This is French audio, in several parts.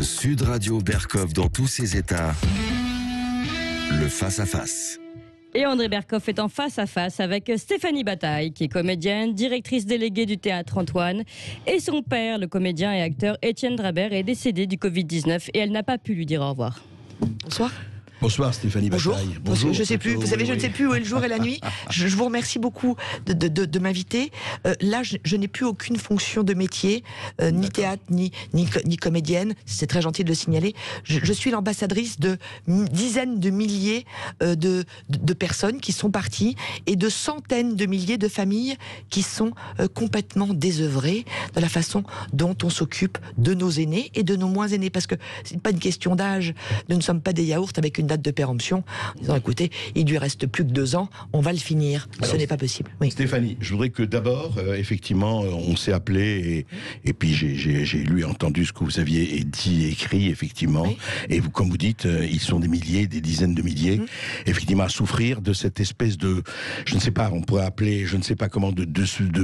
Sud Radio Berkov dans tous ses états. Le face-à-face. Et André Berkoff est en face-à-face avec Stéphanie Bataille, qui est comédienne, directrice déléguée du Théâtre Antoine. Et son père, le comédien et acteur Étienne Drabert, est décédé du Covid-19 et elle n'a pas pu lui dire au revoir. Bonsoir. Bonsoir Stéphanie Bataille. Bonjour. Je sais plus. Vous savez, je ne sais plus où est le jour et la nuit. Je vous remercie beaucoup de m'inviter. Là, je n'ai plus aucune fonction de métier, ni théâtre, ni comédienne. C'est très gentil de le signaler. Je suis l'ambassadrice de dizaines de milliers de personnes qui sont parties et de centaines de milliers de familles qui sont complètement désœuvrées de la façon dont on s'occupe de nos aînés et de nos moins aînés. Parce que c'est pas une question d'âge. Nous ne sommes pas des yaourts avec une date de péremption en disant écoutez, il lui reste plus que 2 ans, on va le finir. Alors, ce n'est pas possible. Oui. Stéphanie, je voudrais que d'abord, effectivement, on s'est appelé et puis j'ai lu et entendu ce que vous aviez dit et écrit, effectivement. Oui. Et vous, comme vous dites, ils sont des milliers, des dizaines de milliers, effectivement, à souffrir de cette espèce de, je ne sais pas, on pourrait appeler, je ne sais pas comment, de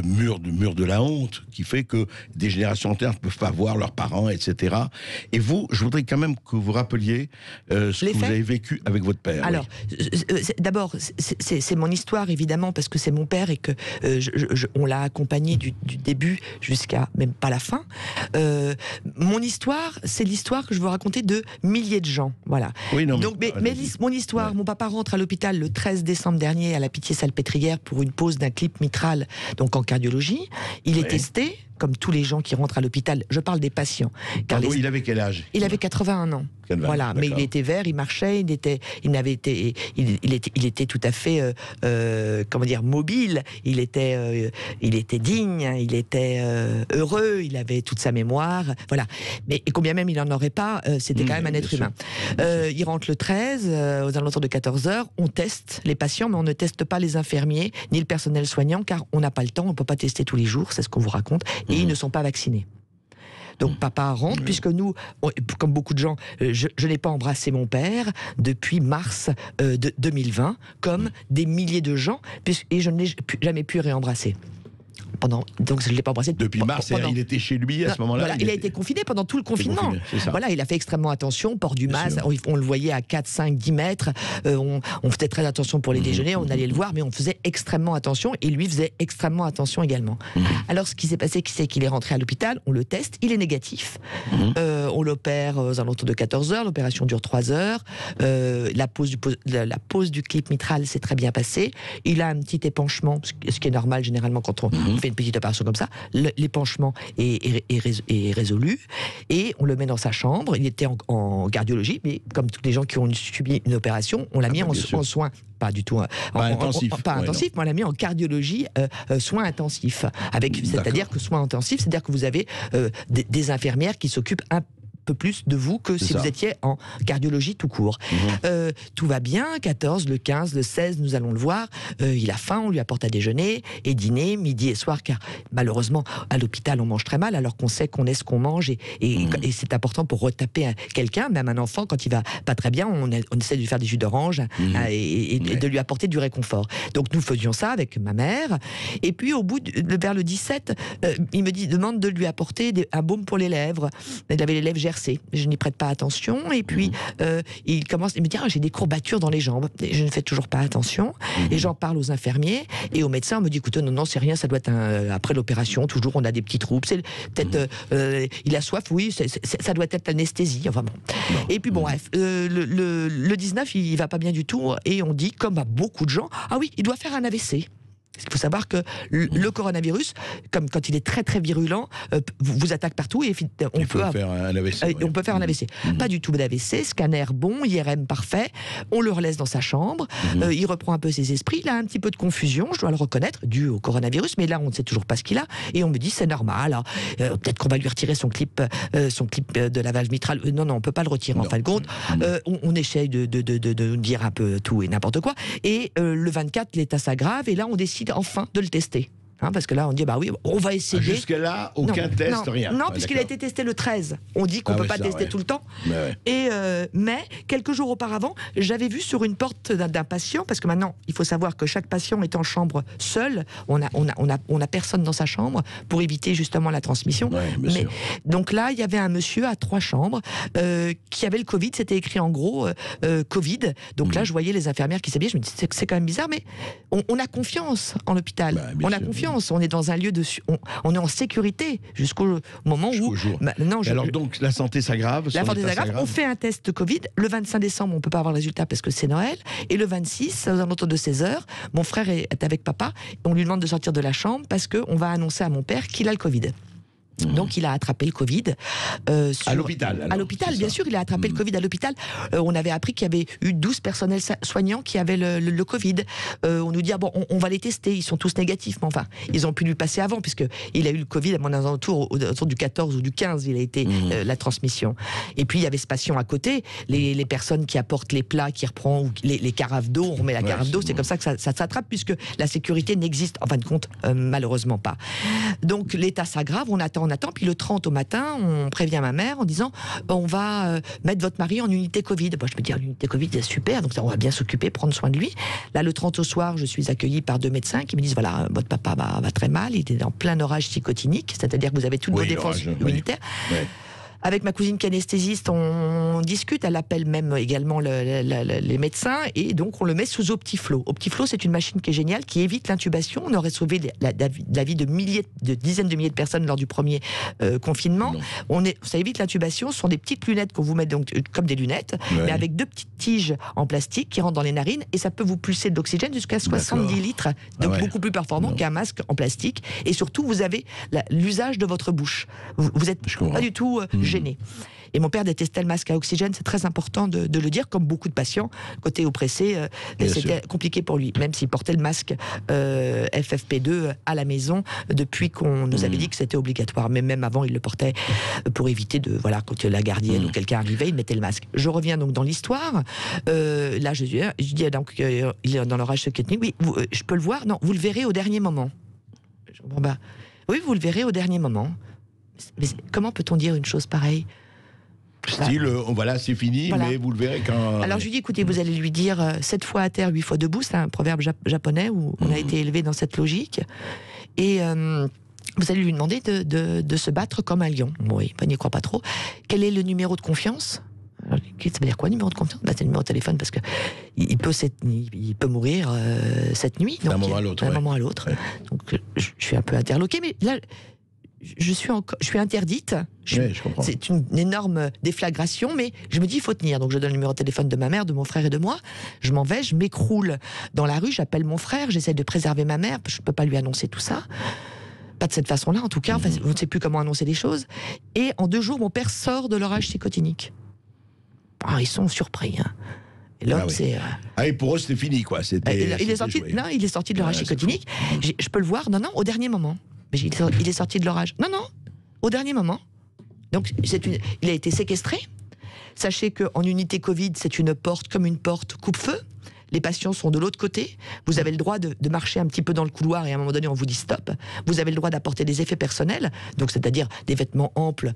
mur de la honte, qui fait que des générations entières ne peuvent pas voir leurs parents, etc. Et vous, je voudrais quand même que vous rappeliez ce que vous avez vécu avec votre père. Alors, d'abord, c'est mon histoire, évidemment, parce que c'est mon père et que on l'a accompagné du début jusqu'à même pas la fin. Mon histoire, c'est l'histoire que je veux raconter de milliers de gens. Voilà. Oui, non, donc, mon histoire, ouais. Mon papa rentre à l'hôpital le 13 décembre dernier à la Pitié-Salpêtrière pour une pause d'un clip mitral, donc en cardiologie. Il est testé, comme tous les gens qui rentrent à l'hôpital. Je parle des patients. Il avait quel âge? Il avait 81 ans. Voilà, mais il était vert, il marchait, il était tout à fait, comment dire, mobile. Il était digne, il était heureux, il avait toute sa mémoire. Voilà. Mais et combien même il n'en aurait pas, c'était quand même un être humain. Il rentre le 13, aux alentours de 14h. On teste les patients, mais on ne teste pas les infirmiers ni le personnel soignant, car on n'a pas le temps, on ne peut pas tester tous les jours, c'est ce qu'on vous raconte. Et ils ne sont pas vaccinés. Donc papa rentre, puisque nous, comme beaucoup de gens, je n'ai pas embrassé mon père depuis mars de 2020, comme des milliers de gens, et je ne l'ai jamais pu réembrasser. Donc je ne l'ai pas embrassé depuis mars. Il était chez lui à ce moment-là. Voilà, il a été confiné pendant tout le confinement. Voilà, il a fait extrêmement attention, port du masque. On le voyait à 4, 5, 10 mètres. On faisait très attention pour les déjeuners. On allait le voir, mais on faisait extrêmement attention. Et lui faisait extrêmement attention également. Alors ce qui s'est passé, c'est qu'il est rentré à l'hôpital. On le teste. Il est négatif. On l'opère aux alentours de 14h. L'opération dure 3 heures. La pose du clip mitral s'est très bien passée. Il a un petit épanchement, ce qui est normal généralement quand on fait une petite opération comme ça. L'épanchement est résolu et on le met dans sa chambre. Il était en cardiologie, mais comme tous les gens qui ont subi une opération, on l'a mis en soins. Pas du tout intensif, mais on l'a mis en cardiologie, soins intensifs. C'est-à-dire que soins intensifs, c'est-à-dire que vous avez des infirmières qui s'occupent un peu plus de vous que si vous étiez en cardiologie tout court. Tout va bien, 14, le 15, le 16, nous allons le voir. Il a faim, on lui apporte à déjeuner et dîner, midi et soir, car malheureusement, à l'hôpital, on mange très mal, alors qu'on sait qu'on est ce qu'on mange et c'est important pour retaper quelqu'un, même un enfant, quand il va pas très bien, on essaie de lui faire des jus d'orange et de lui apporter du réconfort. Donc nous faisions ça avec ma mère, et puis vers le 17, il me demande de lui apporter un baume pour les lèvres. Il avait les lèvres gercées. Je n'y prête pas attention, et puis il me dit j'ai des courbatures dans les jambes, et je ne fais toujours pas attention, et j'en parle aux infirmiers et aux médecins. On me dit écoute, non c'est rien, ça doit être après l'opération, toujours on a des petits troubles, c'est peut-être il a soif, oui, ça doit être l'anesthésie, enfin bon. Et puis bon bref, le 19 il va pas bien du tout, et on dit comme à beaucoup de gens, ah oui, il doit faire un AVC. Il faut savoir que le coronavirus, comme quand il est très très virulent, vous attaque partout, et on peut faire un AVC. On peut faire un AVC. Pas du tout d'AVC, scanner bon, IRM parfait. On le relaisse dans sa chambre. Il reprend un peu ses esprits. Il a un petit peu de confusion, je dois le reconnaître, dû au coronavirus. Mais là, on ne sait toujours pas ce qu'il a. Et on me dit c'est normal. Peut-être qu'on va lui retirer son clip de lavage mitral. Non, on peut pas le retirer en fin de compte. On essaye de dire un peu tout et n'importe quoi. Et le 24, l'état s'aggrave. Et là, on décide enfin de le tester. parce que là, on dit, bah oui, on va essayer. Jusqu'à là, aucun test, rien. Non, puisqu'il a été testé le 13. On dit qu'on ne peut pas tester tout le temps. Mais quelques jours auparavant, j'avais vu sur une porte d'un patient, parce que maintenant, il faut savoir que chaque patient est en chambre seul. On a personne dans sa chambre pour éviter justement la transmission. Donc là, il y avait un monsieur à 3 chambres qui avait le Covid. C'était écrit en gros Covid. Donc là, je voyais les infirmières qui s'habillaient. Je me disais, c'est quand même bizarre, mais on a confiance en l'hôpital. On a confiance. On est dans un lieu de... On est en sécurité jusqu'au moment où... Alors donc, la santé s'aggrave. On fait un test Covid. Le 25 décembre, on ne peut pas avoir le résultat parce que c'est Noël. Et le 26, aux alentours de 16h, mon frère est avec papa. On lui demande de sortir de la chambre parce qu'on va annoncer à mon père qu'il a le Covid. Donc il a attrapé le Covid à l'hôpital. À l'hôpital, bien sûr, il a attrapé le Covid à l'hôpital. On avait appris qu'il y avait eu 12 personnels soignants qui avaient le Covid. On nous dit on va les tester, ils sont tous négatifs, mais enfin ils ont pu lui passer avant puisque il a eu le Covid à mon autour du 14 ou du 15, il a été la transmission. Et puis il y avait ce patient à côté, les personnes qui apportent les plats, qui reprend ou les carafes d'eau, on remet la carafe d'eau, c'est comme ça que ça s'attrape puisque la sécurité n'existe en fin de compte malheureusement pas. Donc l'état s'aggrave, on attend, puis le 30 au matin, on prévient ma mère en disant on va mettre votre mari en unité Covid. Je me dis, l'unité Covid, c'est super, donc on va bien s'occuper, prendre soin de lui. Là, le 30 au soir, je suis accueillie par 2 médecins qui me disent, voilà, votre papa va très mal, il était en plein orage psychotinique, c'est-à-dire que vous avez toutes vos défenses immunitaires. Avec ma cousine qui est anesthésiste, on discute, elle appelle même également les médecins, et donc on le met sous Optiflow. Optiflow, c'est une machine qui est géniale, qui évite l'intubation. On aurait sauvé la vie de dizaines de milliers de personnes lors du premier confinement. Ça évite l'intubation, ce sont des petites lunettes qu'on vous met donc, comme des lunettes, mais avec 2 petites tiges en plastique qui rentrent dans les narines, et ça peut vous pulser de l'oxygène jusqu'à 70 litres, donc beaucoup plus performant qu'un masque en plastique. Et surtout, vous avez l'usage de votre bouche. Vous n'êtes pas du tout gêné. Et mon père détestait le masque à oxygène, c'est très important de le dire, comme beaucoup de patients, côté oppressé, c'était compliqué pour lui, même s'il portait le masque FFP2 à la maison, depuis qu'on nous avait dit que c'était obligatoire, mais même avant il le portait pour éviter quand la gardienne ou quelqu'un arrivait, il mettait le masque. Je reviens donc dans l'histoire, là je dis donc il est dans l'orage psychotique, oui, je peux le voir, non, vous le verrez au dernier moment. Oui, vous le verrez au dernier moment. Mais comment peut-on dire une chose pareille ? Style, voilà, c'est fini, mais vous le verrez quand... Alors je lui dis, écoutez, vous allez lui dire 7 fois à terre, 8 fois debout, c'est un proverbe japonais où on a été élevé dans cette logique. Et vous allez lui demander de se battre comme un lion. Oui, il n'y croit pas trop. Quel est le numéro de confiance ? Alors, ça veut dire quoi, numéro de confiance ? C'est le numéro de téléphone, parce que il peut mourir cette nuit. D'un moment à l'autre. Ouais. Donc je suis un peu interloqué, mais là... Je suis interdite. C'est une énorme déflagration, mais je me dis, il faut tenir. Donc je donne le numéro de téléphone de ma mère, de mon frère et de moi. Je m'en vais, je m'écroule dans la rue, j'appelle mon frère, j'essaie de préserver ma mère, je ne peux pas lui annoncer tout ça. Pas de cette façon-là, en tout cas. Enfin, on ne sait plus comment annoncer les choses. Et en 2 jours, mon père sort de l'orage psychotinique. Ils sont surpris, hein. Et l'homme, et pour eux, c'était fini, quoi. Il est sorti de l'orage psychotinique. Je peux le voir, non, au dernier moment. Il est sorti de l'orage. Non, au dernier moment. Donc, il a été séquestré. Sachez qu'en unité Covid, c'est une porte comme une porte coupe-feu. Les patients sont de l'autre côté. Vous avez le droit de marcher un petit peu dans le couloir et à un moment donné, on vous dit stop. Vous avez le droit d'apporter des effets personnels, donc c'est-à-dire des vêtements amples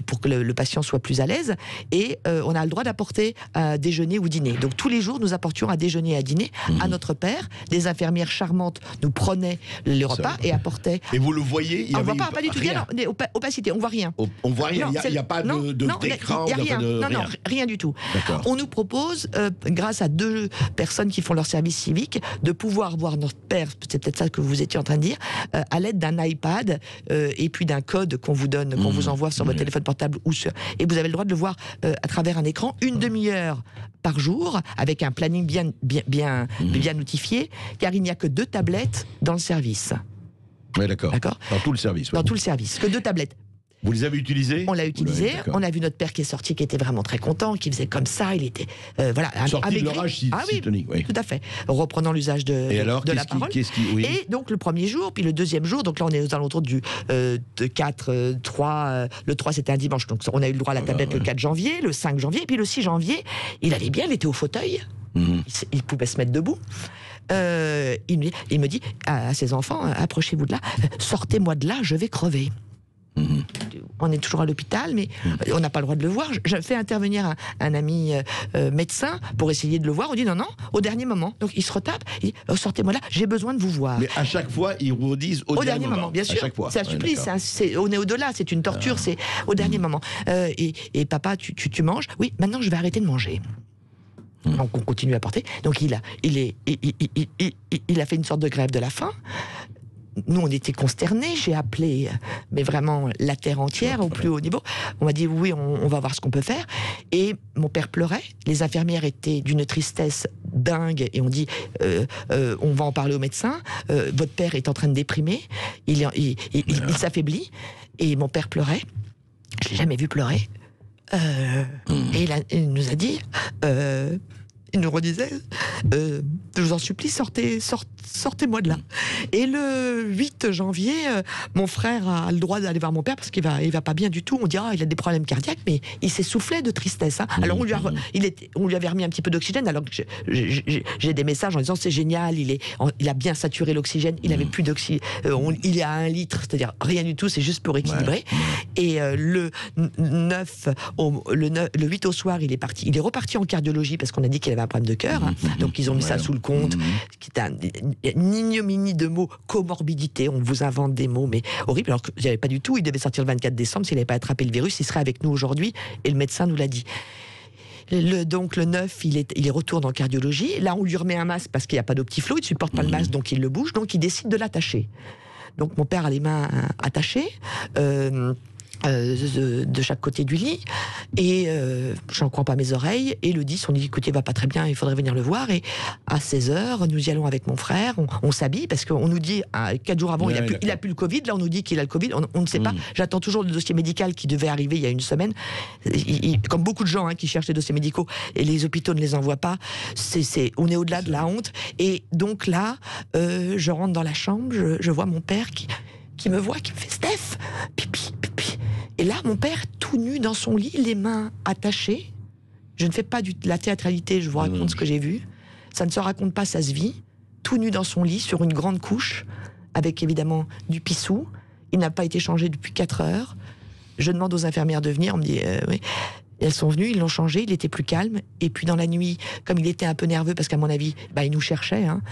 pour que le patient soit plus à l'aise. Et on a le droit d'apporter à déjeuner ou dîner. Donc tous les jours, nous apportions à déjeuner et à dîner à notre père. Des infirmières charmantes nous prenaient le repas et apportaient... Et vous le voyez, on ne voit pas du tout. Opacité, on ne voit rien. On ne voit rien, il n'y a pas d'écran. Il n'y a rien. Rien du tout. On nous propose, grâce à 2 personnes qui font leur service civique, de pouvoir voir notre père, c'est peut-être ça que vous étiez en train de dire, à l'aide d'un iPad et puis d'un code qu'on vous donne, qu'on vous envoie sur votre téléphone portable et vous avez le droit de le voir à travers un écran, 1 demi-heure par jour, avec un planning bien notifié, car il n'y a que 2 tablettes dans le service. Oui, d'accord. Dans tout le service. Dans tout le service, que 2 tablettes. Vous les avez utilisés ? On l'a utilisé. On a vu notre père qui est sorti, qui était vraiment très content, qui faisait comme ça. Il était sorti de l'orage psychotonique. Oui, tout à fait. Reprenant l'usage de la parole. Et donc le premier jour, puis le deuxième jour. Donc là, on est aux alentours du 4, 3. Le 3, c'était un dimanche. Donc on a eu le droit à la tablette le 4 janvier, le 5 janvier, et puis le 6 janvier, il allait bien. Il était au fauteuil. Il pouvait se mettre debout. il me dit à ses enfants, approchez-vous de là, sortez-moi de là, je vais crever. On est toujours à l'hôpital, mais on n'a pas le droit de le voir. Je fais intervenir un ami médecin pour essayer de le voir. On dit non, au dernier moment. Donc il se retape, il dit sortez-moi là, j'ai besoin de vous voir. Mais à chaque fois, ils vous disent au dernier moment. Bien sûr. C'est un supplice, on est au-delà, c'est une torture, c'est au dernier moment. Et papa, tu manges? Oui, maintenant je vais arrêter de manger. Donc on continue à porter. Donc il a fait une sorte de grève de la faim. Nous, on était consternés. J'ai appelé, mais vraiment la terre entière, au plus haut niveau. On m'a dit oui, on va voir ce qu'on peut faire. Et mon père pleurait. Les infirmières étaient d'une tristesse dingue. Et on dit, on va en parler au médecin. Votre père est en train de déprimer. Il s'affaiblit. Et mon père pleurait. Je l'ai jamais vu pleurer. Et il nous a dit. Il nous redisait, je vous en supplie, sortez-moi de là. Et le 8 janvier, mon frère a le droit d'aller voir mon père parce qu'il va pas bien du tout. On dira, il a des problèmes cardiaques, mais il s'essoufflait de tristesse. Hein. Alors on lui avait remis un petit peu d'oxygène. Alors que j'ai des messages en disant c'est génial, il a bien saturé l'oxygène, il avait plus d'oxygène, il est à 1 litre, c'est-à-dire rien du tout, c'est juste pour équilibrer. Et le 8 au soir, il est reparti en cardiologie parce qu'on a dit qu'il avait un problème de cœur, hein. Donc ils ont mis ça sous le compte, qui est une ignominie de mots, comorbidité, on vous invente des mots, mais horrible, alors que j'y avais pas du tout, il devait sortir le 24 décembre, s'il n'avait pas attrapé le virus, il serait avec nous aujourd'hui, et le médecin nous l'a dit. Donc le 9, il est retourne en cardiologie, là on lui remet un masque parce qu'il n'y a pas d'optiflow, il ne supporte pas le masque, donc il le bouge, donc il décide de l'attacher. Donc mon père a les mains attachées, de chaque côté du lit, et je n'en crois pas mes oreilles, et le 10 on dit écoutez, il va pas très bien, il faudrait venir le voir, et à 16h nous y allons avec mon frère, on s'habille parce qu'on nous dit 4 jours avant il a plus le Covid, là on nous dit qu'il a le Covid, on ne sait pas, j'attends toujours le dossier médical qui devait arriver il y a une semaine, comme beaucoup de gens qui cherchent les dossiers médicaux et les hôpitaux ne les envoient pas, on est au-delà de la honte, et donc là je rentre dans la chambre, je vois mon père qui me voit, qui me fait Steph, pipi. Et là, mon père, tout nu dans son lit, les mains attachées. Je ne fais pas de la théâtralité, je vous raconte ce que j'ai vu. Ça ne se raconte pas, ça se vit. Tout nu dans son lit, sur une grande couche, avec évidemment du pissou. Il n'a pas été changé depuis 4 heures. Je demande aux infirmières de venir, on me dit oui. Elles sont venues, ils l'ont changé, il était plus calme. Et puis dans la nuit, comme il était un peu nerveux, parce qu'à mon avis, il nous cherchait. Hein.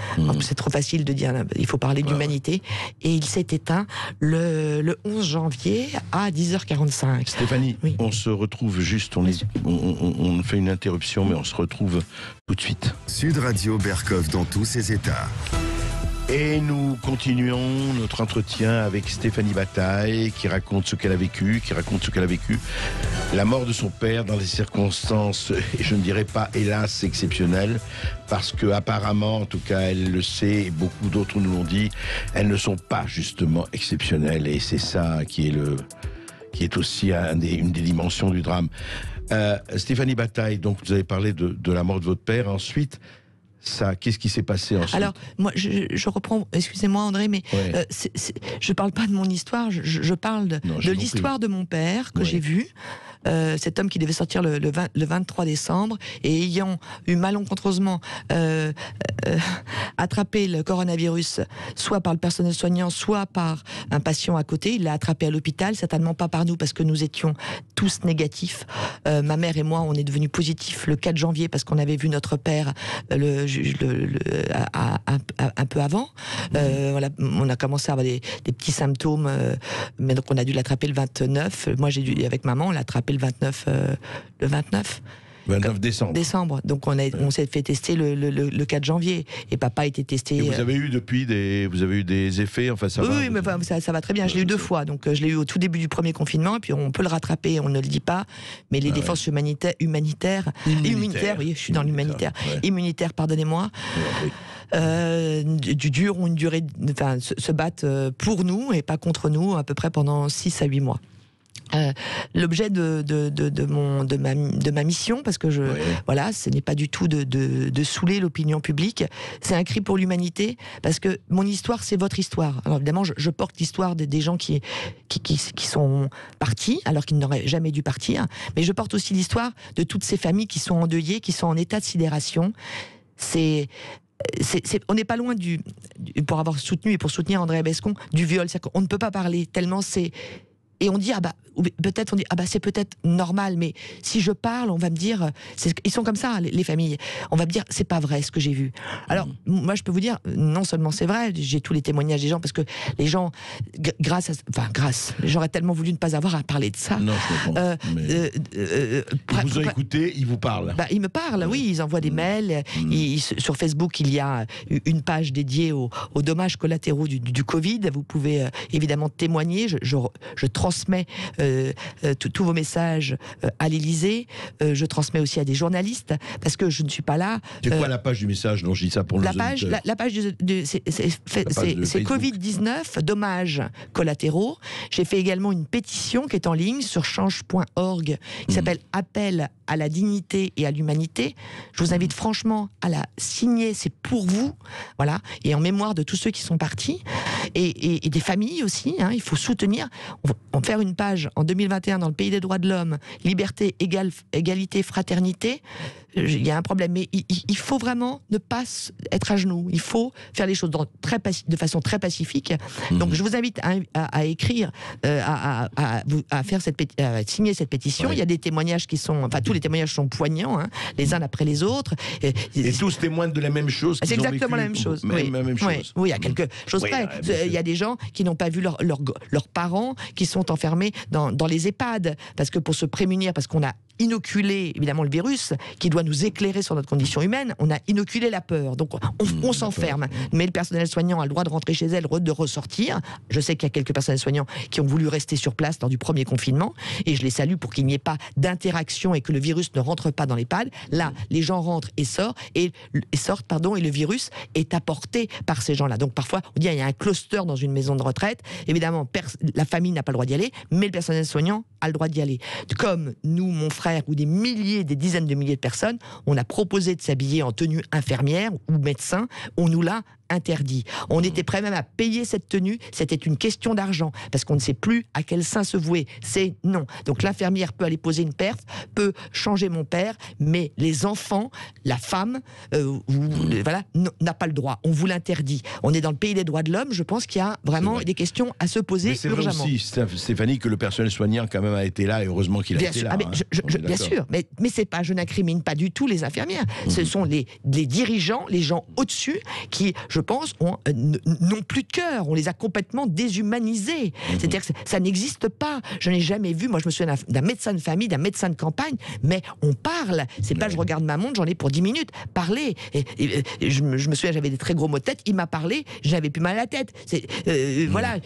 C'est trop facile de dire, il faut parler d'humanité. Et il s'est éteint le 11 janvier à 10h45. Stéphanie, on se retrouve juste, on fait une interruption, mais on se retrouve tout de suite. Sud Radio Berkov dans tous ses états. Et nous continuons notre entretien avec Stéphanie Bataille, qui raconte ce qu'elle a vécu, la mort de son père dans des circonstances, et je ne dirais pas hélas exceptionnelles, parce que apparemment, en tout cas elle le sait, et beaucoup d'autres nous l'ont dit, elles ne sont pas justement exceptionnelles, et c'est ça qui est aussi une des dimensions du drame. Stéphanie Bataille, donc vous avez parlé de la mort de votre père, ensuite... qu'est-ce qui s'est passé ensuite? Alors, moi, je reprends, excusez-moi André, mais je parle pas de mon histoire, je parle de l'histoire de mon père que j'ai vu. Cet homme qui devait sortir le 23 décembre et ayant eu malencontreusement attrapé le coronavirus, soit par le personnel soignant, soit par un patient à côté. Il l'a attrapé à l'hôpital, certainement pas par nous parce que nous étions tous négatifs. Ma mère et moi, on est devenus positifs le 4 janvier parce qu'on avait vu notre père un peu avant. On a commencé à avoir des petits symptômes, mais donc on a dû l'attraper le 29. Moi, avec maman, on l'a attrapé le 29 décembre. Donc on s'est fait tester le 4 janvier et papa a été testé. Et vous avez eu des effets, enfin ça va. Oui, mais ça va très bien. Je l'ai eu 2 fois. Donc je l'ai eu au tout début du premier confinement, et puis on peut le rattraper, on ne le dit pas. Mais les défenses immunitaires, oui, je suis dans l'humanitaire. Immunitaire, pardonnez-moi. Ont une durée, se battent pour nous et pas contre nous à peu près pendant 6 à 8 mois. L'objet de ma mission, parce que ce n'est pas du tout de saouler l'opinion publique, c'est un cri pour l'humanité, parce que mon histoire c'est votre histoire. Alors évidemment je porte l'histoire des gens qui sont partis alors qu'ils n'auraient jamais dû partir, mais je porte aussi l'histoire de toutes ces familles qui sont endeuillées, qui sont en état de sidération. C'est on n'est pas loin pour avoir soutenu et pour soutenir Andrea Bescon, du viol. On ne peut pas parler tellement c'est... Et on dit, c'est peut-être normal, mais si je parle, on va me dire, ils sont comme ça, les familles. On va me dire, c'est pas vrai ce que j'ai vu. Alors, moi, je peux vous dire, non seulement c'est vrai, j'ai tous les témoignages des gens, parce que les gens, j'aurais tellement voulu ne pas avoir à parler de ça. Non, je comprends. Ils vous ont écouté, ils vous parlent. Ils me parlent, oui, ils envoient des mails. Sur Facebook, il y a une page dédiée aux dommages collatéraux du Covid. Vous pouvez évidemment témoigner. Je transmets tous vos messages à l'Élysée. Je transmets aussi à des journalistes parce que je ne suis pas là. C'est quoi la page du message? Non, je dis ça pour la page. La page c'est Covid-19, dommages collatéraux. J'ai fait également une pétition qui est en ligne sur change.org qui s'appelle Appel à la dignité et à l'humanité. Je vous invite franchement à la signer. C'est pour vous, voilà, et en mémoire de tous ceux qui sont partis et des familles aussi. Il faut soutenir. On va faire une page en 2021 dans le pays des droits de l'homme, liberté, égalité, fraternité. Il y a un problème, mais il faut vraiment ne pas être à genoux. Il faut faire les choses de façon très pacifique. Donc je vous invite à écrire, à signer cette pétition. Ouais. Il y a des témoignages tous les témoignages sont poignants, les uns après les autres. Et tous témoignent de la même chose. C'est exactement la même chose. Oui, il y a quelque chose près. Il y a des gens qui n'ont pas vu leurs parents, qui sont enfermés dans les EHPAD, parce que pour se prémunir, parce qu'on a inoculé évidemment le virus qui doit nous éclairer sur notre condition humaine, on a inoculé la peur, donc on s'enferme, mais le personnel soignant a le droit de rentrer chez elle, de ressortir. Je sais qu'il y a quelques personnels soignants qui ont voulu rester sur place lors du premier confinement, et je les salue pour qu'il n'y ait pas d'interaction et que le virus ne rentre pas dans l'EHPAD. Là, les gens rentrent et sortent, et le virus est apporté par ces gens-là. Donc parfois, on dit il y a un cluster dans une maison de retraite, évidemment la famille n'a pas le droit d'y aller, mais le personnel soignant a le droit d'y aller. Comme nous, mon frère, ou des dizaines de milliers de personnes, on a proposé de s'habiller en tenue infirmière ou médecin, on nous l'a interdit. On était prêt même à payer cette tenue, c'était une question d'argent, parce qu'on ne sait plus à quel sein se vouer. C'est non. Donc l'infirmière peut aller poser une perf, peut changer mon père, mais les enfants, la femme, n'a pas le droit. On vous l'interdit. On est dans le pays des droits de l'homme, je pense qu'il y a vraiment des questions à se poser urgemment. C'est vrai aussi, Stéphanie, que le personnel soignant quand même a été là, et heureusement qu'il a été là. Bien sûr, mais c'est pas, je n'incrimine pas du tout les infirmières. Ce sont les dirigeants, les gens au-dessus qui, je pense, n'ont plus de cœur. On les a complètement déshumanisés. C'est-à-dire que ça n'existe pas. Je n'ai jamais vu, moi je me souviens d'un médecin de famille, d'un médecin de campagne, mais on parle. C'est pas je regarde ma montre, j'en ai pour 10 minutes. Parler. Et je me souviens, j'avais des très gros maux de tête, il m'a parlé, j'avais plus mal à la tête. Voilà.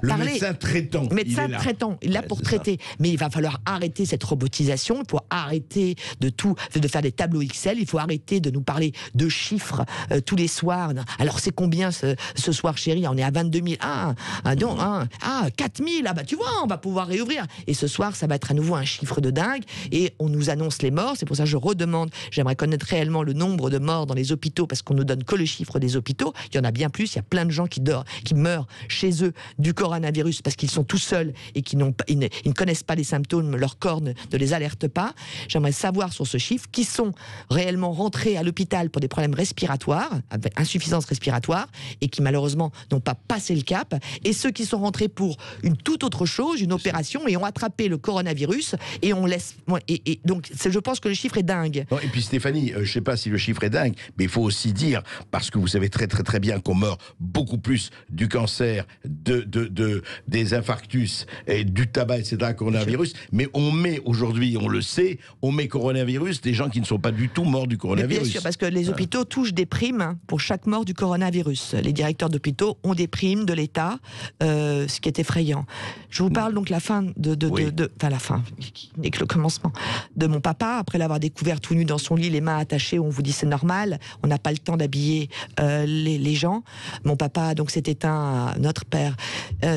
Le médecin traitant. Médecin traitant, il est là pour traiter. Mais il va falloir arrêter cette robotisation, il faut arrêter de faire des tableaux Excel, il faut arrêter de nous parler de chiffres tous les soirs. Alors c'est combien ce soir, chérie? On est à 22 000. 4 000. Ah bah tu vois, on va pouvoir réouvrir. Et ce soir, ça va être à nouveau un chiffre de dingue. Et on nous annonce les morts. C'est pour ça que je redemande. J'aimerais connaître réellement le nombre de morts dans les hôpitaux, parce qu'on nous donne que le chiffre des hôpitaux. Il y en a bien plus. Il y a plein de gens qui meurent chez eux du coronavirus parce qu'ils sont tout seuls et qu'ils ne connaissent pas les symptômes. Leur corps ne les alerte pas. J'aimerais savoir sur ce chiffre qui sont réellement rentrés à l'hôpital pour des problèmes respiratoires, avec insuffisance respiratoire, et qui malheureusement n'ont pas passé le cap, et ceux qui sont rentrés pour une toute autre chose, une opération, et ont attrapé le coronavirus, et on laisse... Et donc, je pense que le chiffre est dingue. Non, et puis Stéphanie, je ne sais pas si le chiffre est dingue, mais il faut aussi dire, parce que vous savez très très très bien qu'on meurt beaucoup plus du cancer, des infarctus, et du tabac, etc., coronavirus, mais on met aujourd'hui, on le sait, on met coronavirus des gens qui ne sont pas du tout morts du coronavirus. Bien sûr, parce que les hôpitaux touchent des primes pour chaque mort du coronavirus. Les directeurs d'hôpitaux ont des primes de l'État, ce qui est effrayant. Je vous parle donc la fin la fin, qui n'est que le commencement, de mon papa, après l'avoir découvert tout nu dans son lit, les mains attachées, on vous dit c'est normal, on n'a pas le temps d'habiller les gens. Mon papa, donc, s'est éteint, notre père,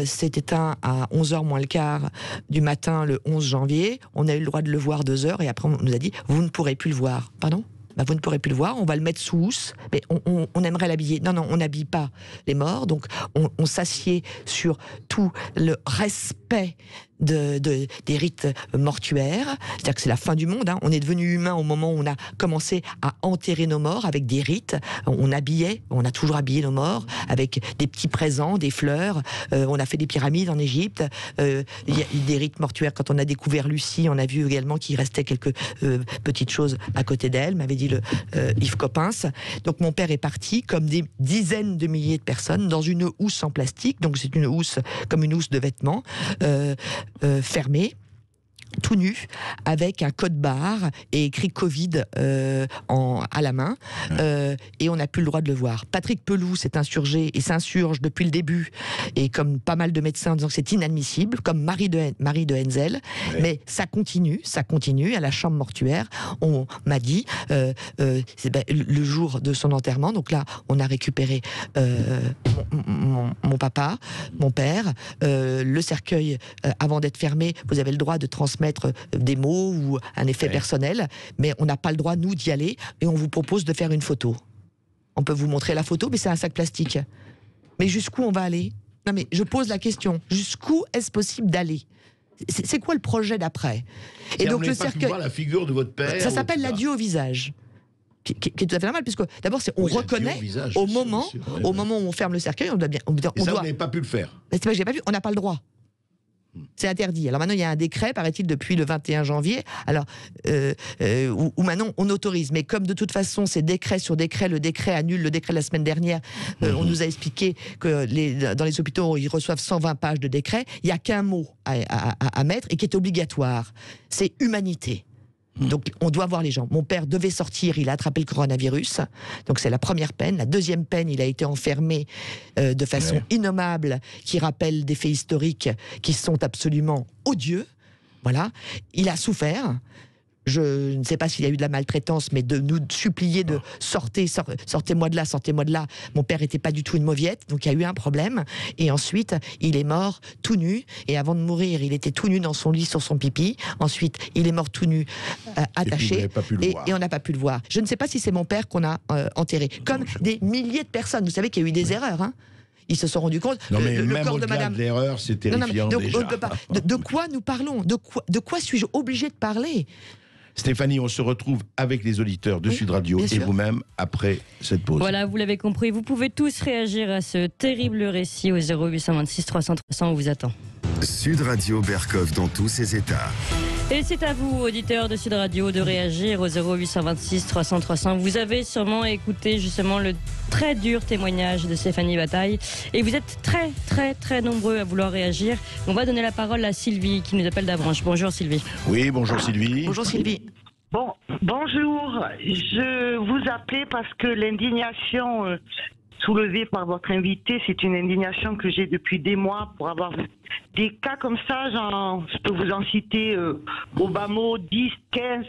s'est éteint à 11h moins le quart du matin, le 11 janvier. On a eu le droit de le voir 2 heures, et après on nous a dit, vous ne pourrez plus le voir. Pardon ? Vous ne pourrez plus le voir, on va le mettre sous housse, mais on aimerait l'habiller. Non, on n'habille pas les morts, donc on s'assied sur tout le respect des rites mortuaires, c'est-à-dire que c'est la fin du monde. Hein. On est devenu humain au moment où on a commencé à enterrer nos morts avec des rites. On a toujours habillé nos morts avec des petits présents, des fleurs. On a fait des pyramides en Égypte. Il y a des rites mortuaires. Quand on a découvert Lucie, on a vu également qu'il restait quelques petites choses à côté d'elle, m'avait dit Yves Coppens. Donc mon père est parti, comme des dizaines de milliers de personnes, dans une housse en plastique. Donc c'est une housse comme une housse de vêtements, fermée, tout nu, avec un code barre et écrit Covid à la main, et on n'a plus le droit de le voir. Patrick Pelloux s'est insurgé et s'insurge depuis le début, et comme pas mal de médecins en disant que c'est inadmissible, comme Marie de Henzel, mais ça continue, à la chambre mortuaire. On m'a dit, le jour de son enterrement, donc là, on a récupéré mon papa, mon père, le cercueil, avant d'être fermé, vous avez le droit de transmettre des mots ou un effet personnel, mais on n'a pas le droit, nous, d'y aller, et on vous propose de faire une photo. On peut vous montrer la photo, mais c'est un sac plastique. Mais jusqu'où on va aller? Non, mais je pose la question, jusqu'où est-ce possible d'aller? C'est quoi le projet d'après? Et donc le cercueil, voir la figure de votre père, ça s'appelle l'adieu au visage. Qui est tout à fait normal, puisque d'abord on reconnaît visage, au moment où on ferme le cercueil, on doit bien. On n'avez pas pu le faire. C'est pas que j'ai pas vu, on n'a pas le droit. C'est interdit. Alors maintenant, il y a un décret, paraît-il, depuis le 21 janvier, alors, où maintenant on autorise. Mais comme de toute façon, c'est décret sur décret, le décret annule le décret de la semaine dernière, on nous a expliqué que dans les hôpitaux, ils reçoivent 120 pages de décret, il n'y a qu'un mot à mettre et qui est obligatoire. C'est humanité. Donc on doit voir les gens. Mon père devait sortir, il a attrapé le coronavirus, donc c'est la première peine. La deuxième peine, il a été enfermé de façon innommable, qui rappelle des faits historiques qui sont absolument odieux. Voilà, il a souffert. Je ne sais pas s'il y a eu de la maltraitance, mais de nous supplier de sortez-moi de là, sortez-moi de là. Mon père n'était pas du tout une mauviette, donc il y a eu un problème. Et ensuite, il est mort tout nu. Et avant de mourir, il était tout nu dans son lit sur son pipi. Ensuite, il est mort tout nu, attaché. Et on n'a pas pu le voir. Je ne sais pas si c'est mon père qu'on a enterré. Comme des milliers de personnes. Vous savez qu'il y a eu des erreurs, hein. Ils se sont rendus compte. Non, mais le même corps de madame. L'erreur, c'est terrifiant déjà. On ne peut pas. De quoi nous parlons? De quoi suis-je obligé de parler? Stéphanie, on se retrouve avec les auditeurs de Sud Radio et vous-même après cette pause. Voilà, vous l'avez compris, vous pouvez tous réagir à ce terrible récit au 0826 300 300, on vous attend. Sud Radio Berkov dans tous ses états. Et c'est à vous, auditeurs de Sud Radio, de réagir au 0826 300 300. Vous avez sûrement écouté justement le très dur témoignage de Stéphanie Bataille. Et vous êtes très, très, très nombreux à vouloir réagir. On va donner la parole à Sylvie, qui nous appelle d'Avranches. Bonjour Sylvie. Oui, bonjour Sylvie. Bonjour Sylvie. Bonjour. Je vous appelais parce que l'indignation soulevée par votre invité, c'est une indignation que j'ai depuis des mois pour avoir des cas comme ça. Je peux vous en citer au bas mot 10, 15,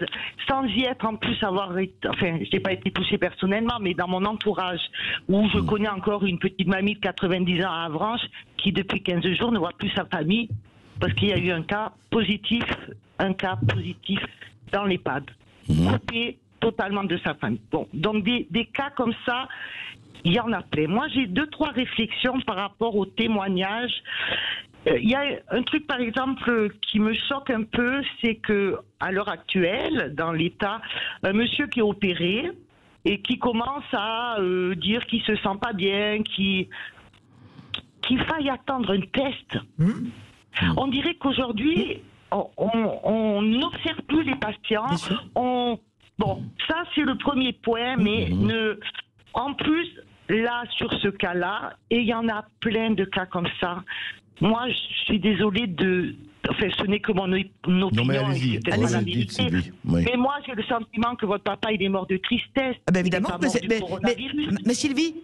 sans y être en plus je n'ai pas été touchée personnellement, mais dans mon entourage, où je connais encore une petite mamie de 90 ans à Avranches qui depuis 15 jours ne voit plus sa famille parce qu'il y a eu un cas positif dans l'EHPAD, coupé totalement de sa famille. Bon, donc des cas comme ça, il y en a plein. Moi, j'ai 2-3 réflexions par rapport aux témoignages. Il y a un truc, par exemple, qui me choque un peu, c'est que à l'heure actuelle, dans l'État, un monsieur qui est opéré et qui commence à dire qu'il se sent pas bien, qu'il faille attendre un test. On dirait qu'aujourd'hui, on n'observe plus les patients. Bon, ça c'est le premier point, mais en plus, là, sur ce cas-là, et il y en a plein de cas comme ça, moi, je suis désolée Enfin, ce n'est que mon opinion. Non, mais allez-y, mais moi, j'ai le sentiment que votre papa, il est mort de tristesse. Ah ben évidemment, mais Sylvie,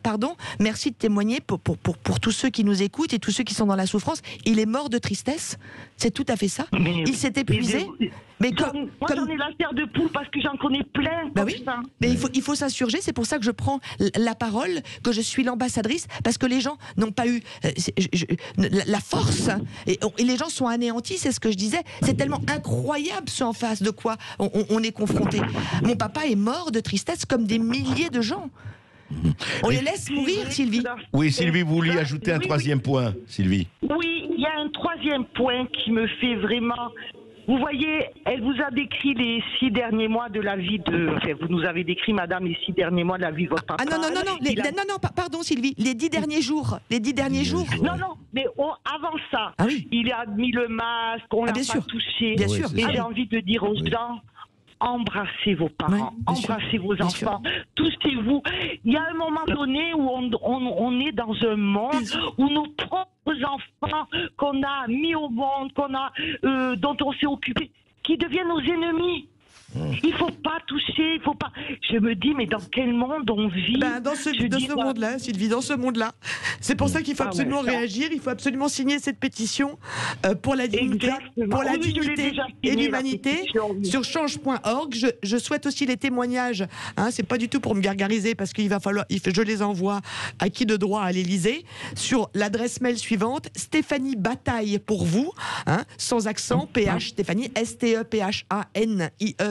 pardon, merci de témoigner pour tous ceux qui nous écoutent et tous ceux qui sont dans la souffrance. Il est mort de tristesse, c'est tout à fait ça. Il s'est épuisé. Mais moi, j'en ai la chair de poule parce que j'en connais plein. Ça. Mais il faut s'insurger, c'est pour ça que je prends la parole, que je suis l'ambassadrice, parce que les gens n'ont pas eu la force. Et les gens sont anéantis, c'est ce que je disais. C'est tellement incroyable ce en face de quoi on est confronté. Mon papa est mort de tristesse comme des milliers de gens. On les laisse mourir, Sylvie? Oui, Sylvie, vous vouliez ajouter un troisième point, Sylvie. Oui, il y a un troisième point qui me fait vraiment... Vous voyez, elle vous a décrit les 6 derniers mois de la vie de... Enfin, vous nous avez décrit, madame, les 6 derniers mois de la vie de votre papa. Ah non, pardon, Sylvie, les 10 derniers jours. Les 10 derniers jours. Non, mais avant ça, il a mis le masque, on l'a pas touché. Bien sûr. Et j'ai envie de dire aux gens... Embrassez vos parents, embrassez vos enfants, touchez-vous. Il y a un moment donné où on est dans un monde où nos propres enfants qu'on a mis au monde, dont on s'est occupé, qui deviennent nos ennemis. Il faut pas toucher, il faut pas. Je me dis, mais dans quel monde on vit? Dans ce monde-là, Sylvie, dans ce monde-là. C'est pour ça qu'il faut absolument réagir, il faut absolument signer cette pétition pour la dignité, et l'humanité sur change.org. Je souhaite aussi les témoignages. C'est pas du tout pour me gargariser parce qu'il va falloir, je les envoie à qui de droit à l'Élysée sur l'adresse mail suivante: Stéphanie Bataille pour vous, sans accent, PH Stéphanie STEPHANIE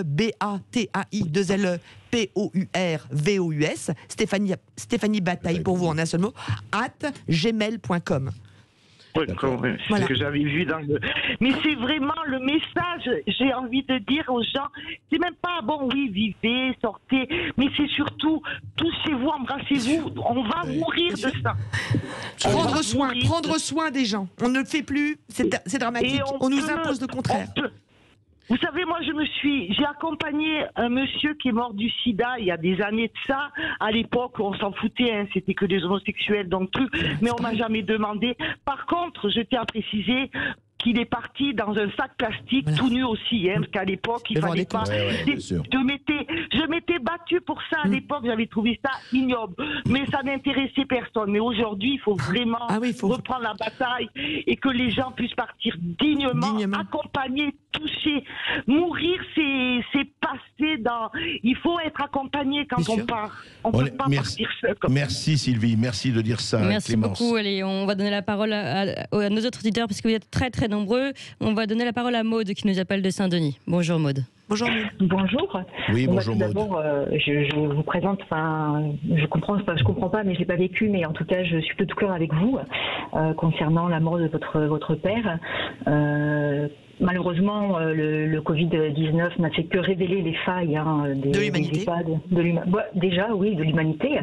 BATAI2LEPOURVOUS, Stéphanie Bataille pour vous en un seul mot, @gmail.com. C'est ce que j'avais vu dans le... Mais c'est vraiment le message, j'ai envie de dire aux gens, c'est même pas, vivez, sortez, mais c'est surtout, touchez-vous, embrassez-vous, on va mourir de ça. Prendre soin des gens, on ne le fait plus, c'est dramatique, on nous impose le contraire. Vous savez, moi, j'ai accompagné un monsieur qui est mort du sida il y a des années de ça. À l'époque, on s'en foutait, c'était que des homosexuels, donc tout, mais on m'a jamais demandé. Par contre, je tiens à préciser qu'il est parti dans un sac plastique, tout nu aussi, parce qu'à l'époque, il fallait pas... Je m'étais battue pour ça à l'époque, j'avais trouvé ça ignoble, mais ça n'intéressait personne. Mais aujourd'hui, il faut vraiment reprendre la bataille et que les gens puissent partir dignement. Accompagner, toucher. Mourir, c'est passer dans... Il faut être accompagné quand on part. On ne peut pas partir seul. Merci Sylvie, merci de dire ça. Merci Clémence. beaucoup. Allez, on va donner la parole à nos autres auditeurs parce que vous êtes très très nombreux. On va donner la parole à Maude qui nous appelle de Saint-Denis. Bonjour Maude. Bonjour. Bonjour. Oui, bonjour Maude. D'abord, je vous présente, je comprends pas, mais je l'ai pas vécu, mais en tout cas, je suis de tout cœur avec vous concernant la mort de votre père. Malheureusement, le Covid-19 n'a fait que révéler les failles de l'humanité. De l'humanité,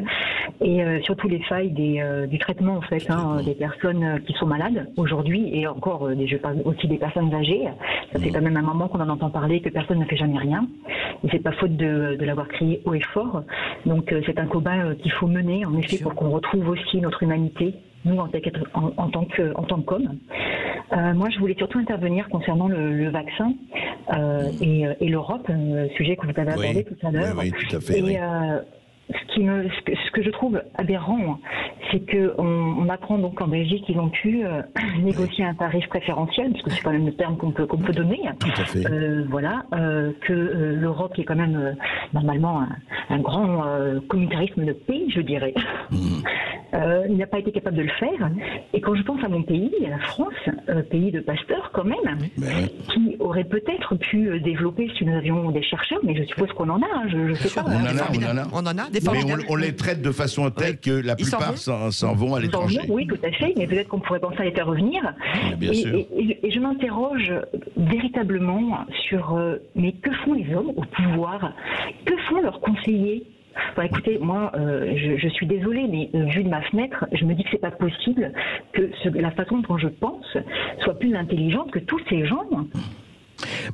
et surtout les failles du traitement en fait, des personnes qui sont malades aujourd'hui, et encore, je parle aussi des personnes âgées. Ça fait quand même un moment qu'on en entend parler, que personne ne fait jamais rien. Et c'est pas faute de l'avoir crié haut et fort. Donc c'est un combat qu'il faut mener, en effet, pour qu'on retrouve aussi notre humanité, nous en tant qu'hommes. Moi, je voulais surtout intervenir concernant le vaccin et l'Europe, sujet que vous avez abordé tout à l'heure. Oui, tout à fait. Et ce que je trouve aberrant, c'est qu'on apprend donc qu'en Belgique, ils ont pu négocier un tarif préférentiel, parce que c'est quand même le terme qu'on peut donner. Tout à fait. Que l'Europe, qui est quand même normalement un grand communautarisme de pays, je dirais, il n'a pas été capable de le faire. Et quand je pense à mon pays, à la France, pays de pasteurs quand même, qui aurait peut-être pu développer, si nous avions des chercheurs, mais je suppose qu'on en a, je sais pas. On en a. Mais on les traite de façon telle que la plupart s'en vont à l'étranger. Oui, tout à fait, mais peut-être qu'on pourrait penser à les faire revenir. Bien sûr. Et je m'interroge véritablement sur mais que font les hommes au pouvoir? Que font leurs conseillers? Écoutez, moi, je suis désolée, mais vu de ma fenêtre, je me dis que c'est pas possible que la façon dont je pense soit plus intelligente que tous ces gens.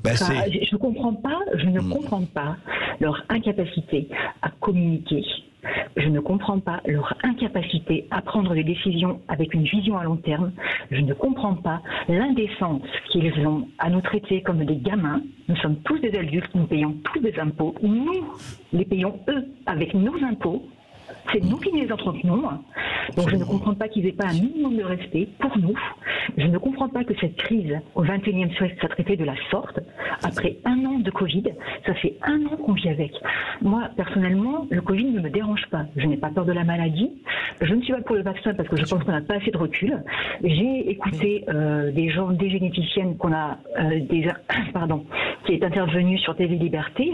Je ne comprends pas leur incapacité à communiquer. Je ne comprends pas leur incapacité à prendre des décisions avec une vision à long terme. Je ne comprends pas l'indécence qu'ils ont à nous traiter comme des gamins. Nous sommes tous des adultes, nous payons tous des impôts. Nous les payons, eux, avec nos impôts. C'est nous qui les entretenons. Donc je ne comprends pas qu'ils n'aient pas un minimum de respect pour nous. Je ne comprends pas que cette crise au XXIe siècle soit traitée de la sorte. Après 1 an de Covid, ça fait 1 an qu'on vit avec. Moi, personnellement, le Covid ne me dérange pas. Je n'ai pas peur de la maladie. Je ne suis pas pour le vaccin parce que je pense qu'on n'a pas assez de recul. J'ai écouté des généticiennes qui est intervenue sur TV Liberté.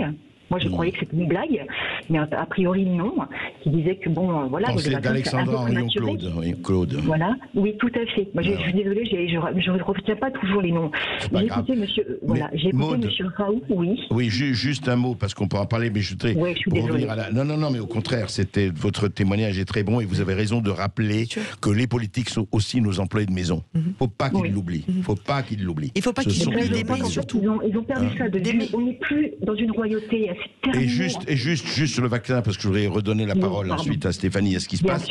Moi, je croyais que c'était une blague, mais a priori, non. Qui disait que, bon, voilà... C'est d'Alexandra Henrion-Claude. Oui, Claude. Voilà, oui, tout à fait. Moi, je suis désolée, je ne retiens pas toujours les noms. J'ai écouté monsieur, monsieur Raoult, oui. Oui, juste un mot, parce qu'on peut en parler, mais je voudrais revenir à la... Non, mais au contraire, votre témoignage est très bon, et vous avez raison de rappeler que les politiques sont aussi nos employés de maison. Il ne faut pas qu'ils l'oublient. Il ne faut pas qu'ils l'oublient. Il ne faut pas qu'ils l'oublient, surtout. Ils ont perdu ça de vue. On n'est plus dans une royauté. Et juste le vaccin, parce que je voudrais redonner la parole ensuite à Stéphanie, à ce qui se passe.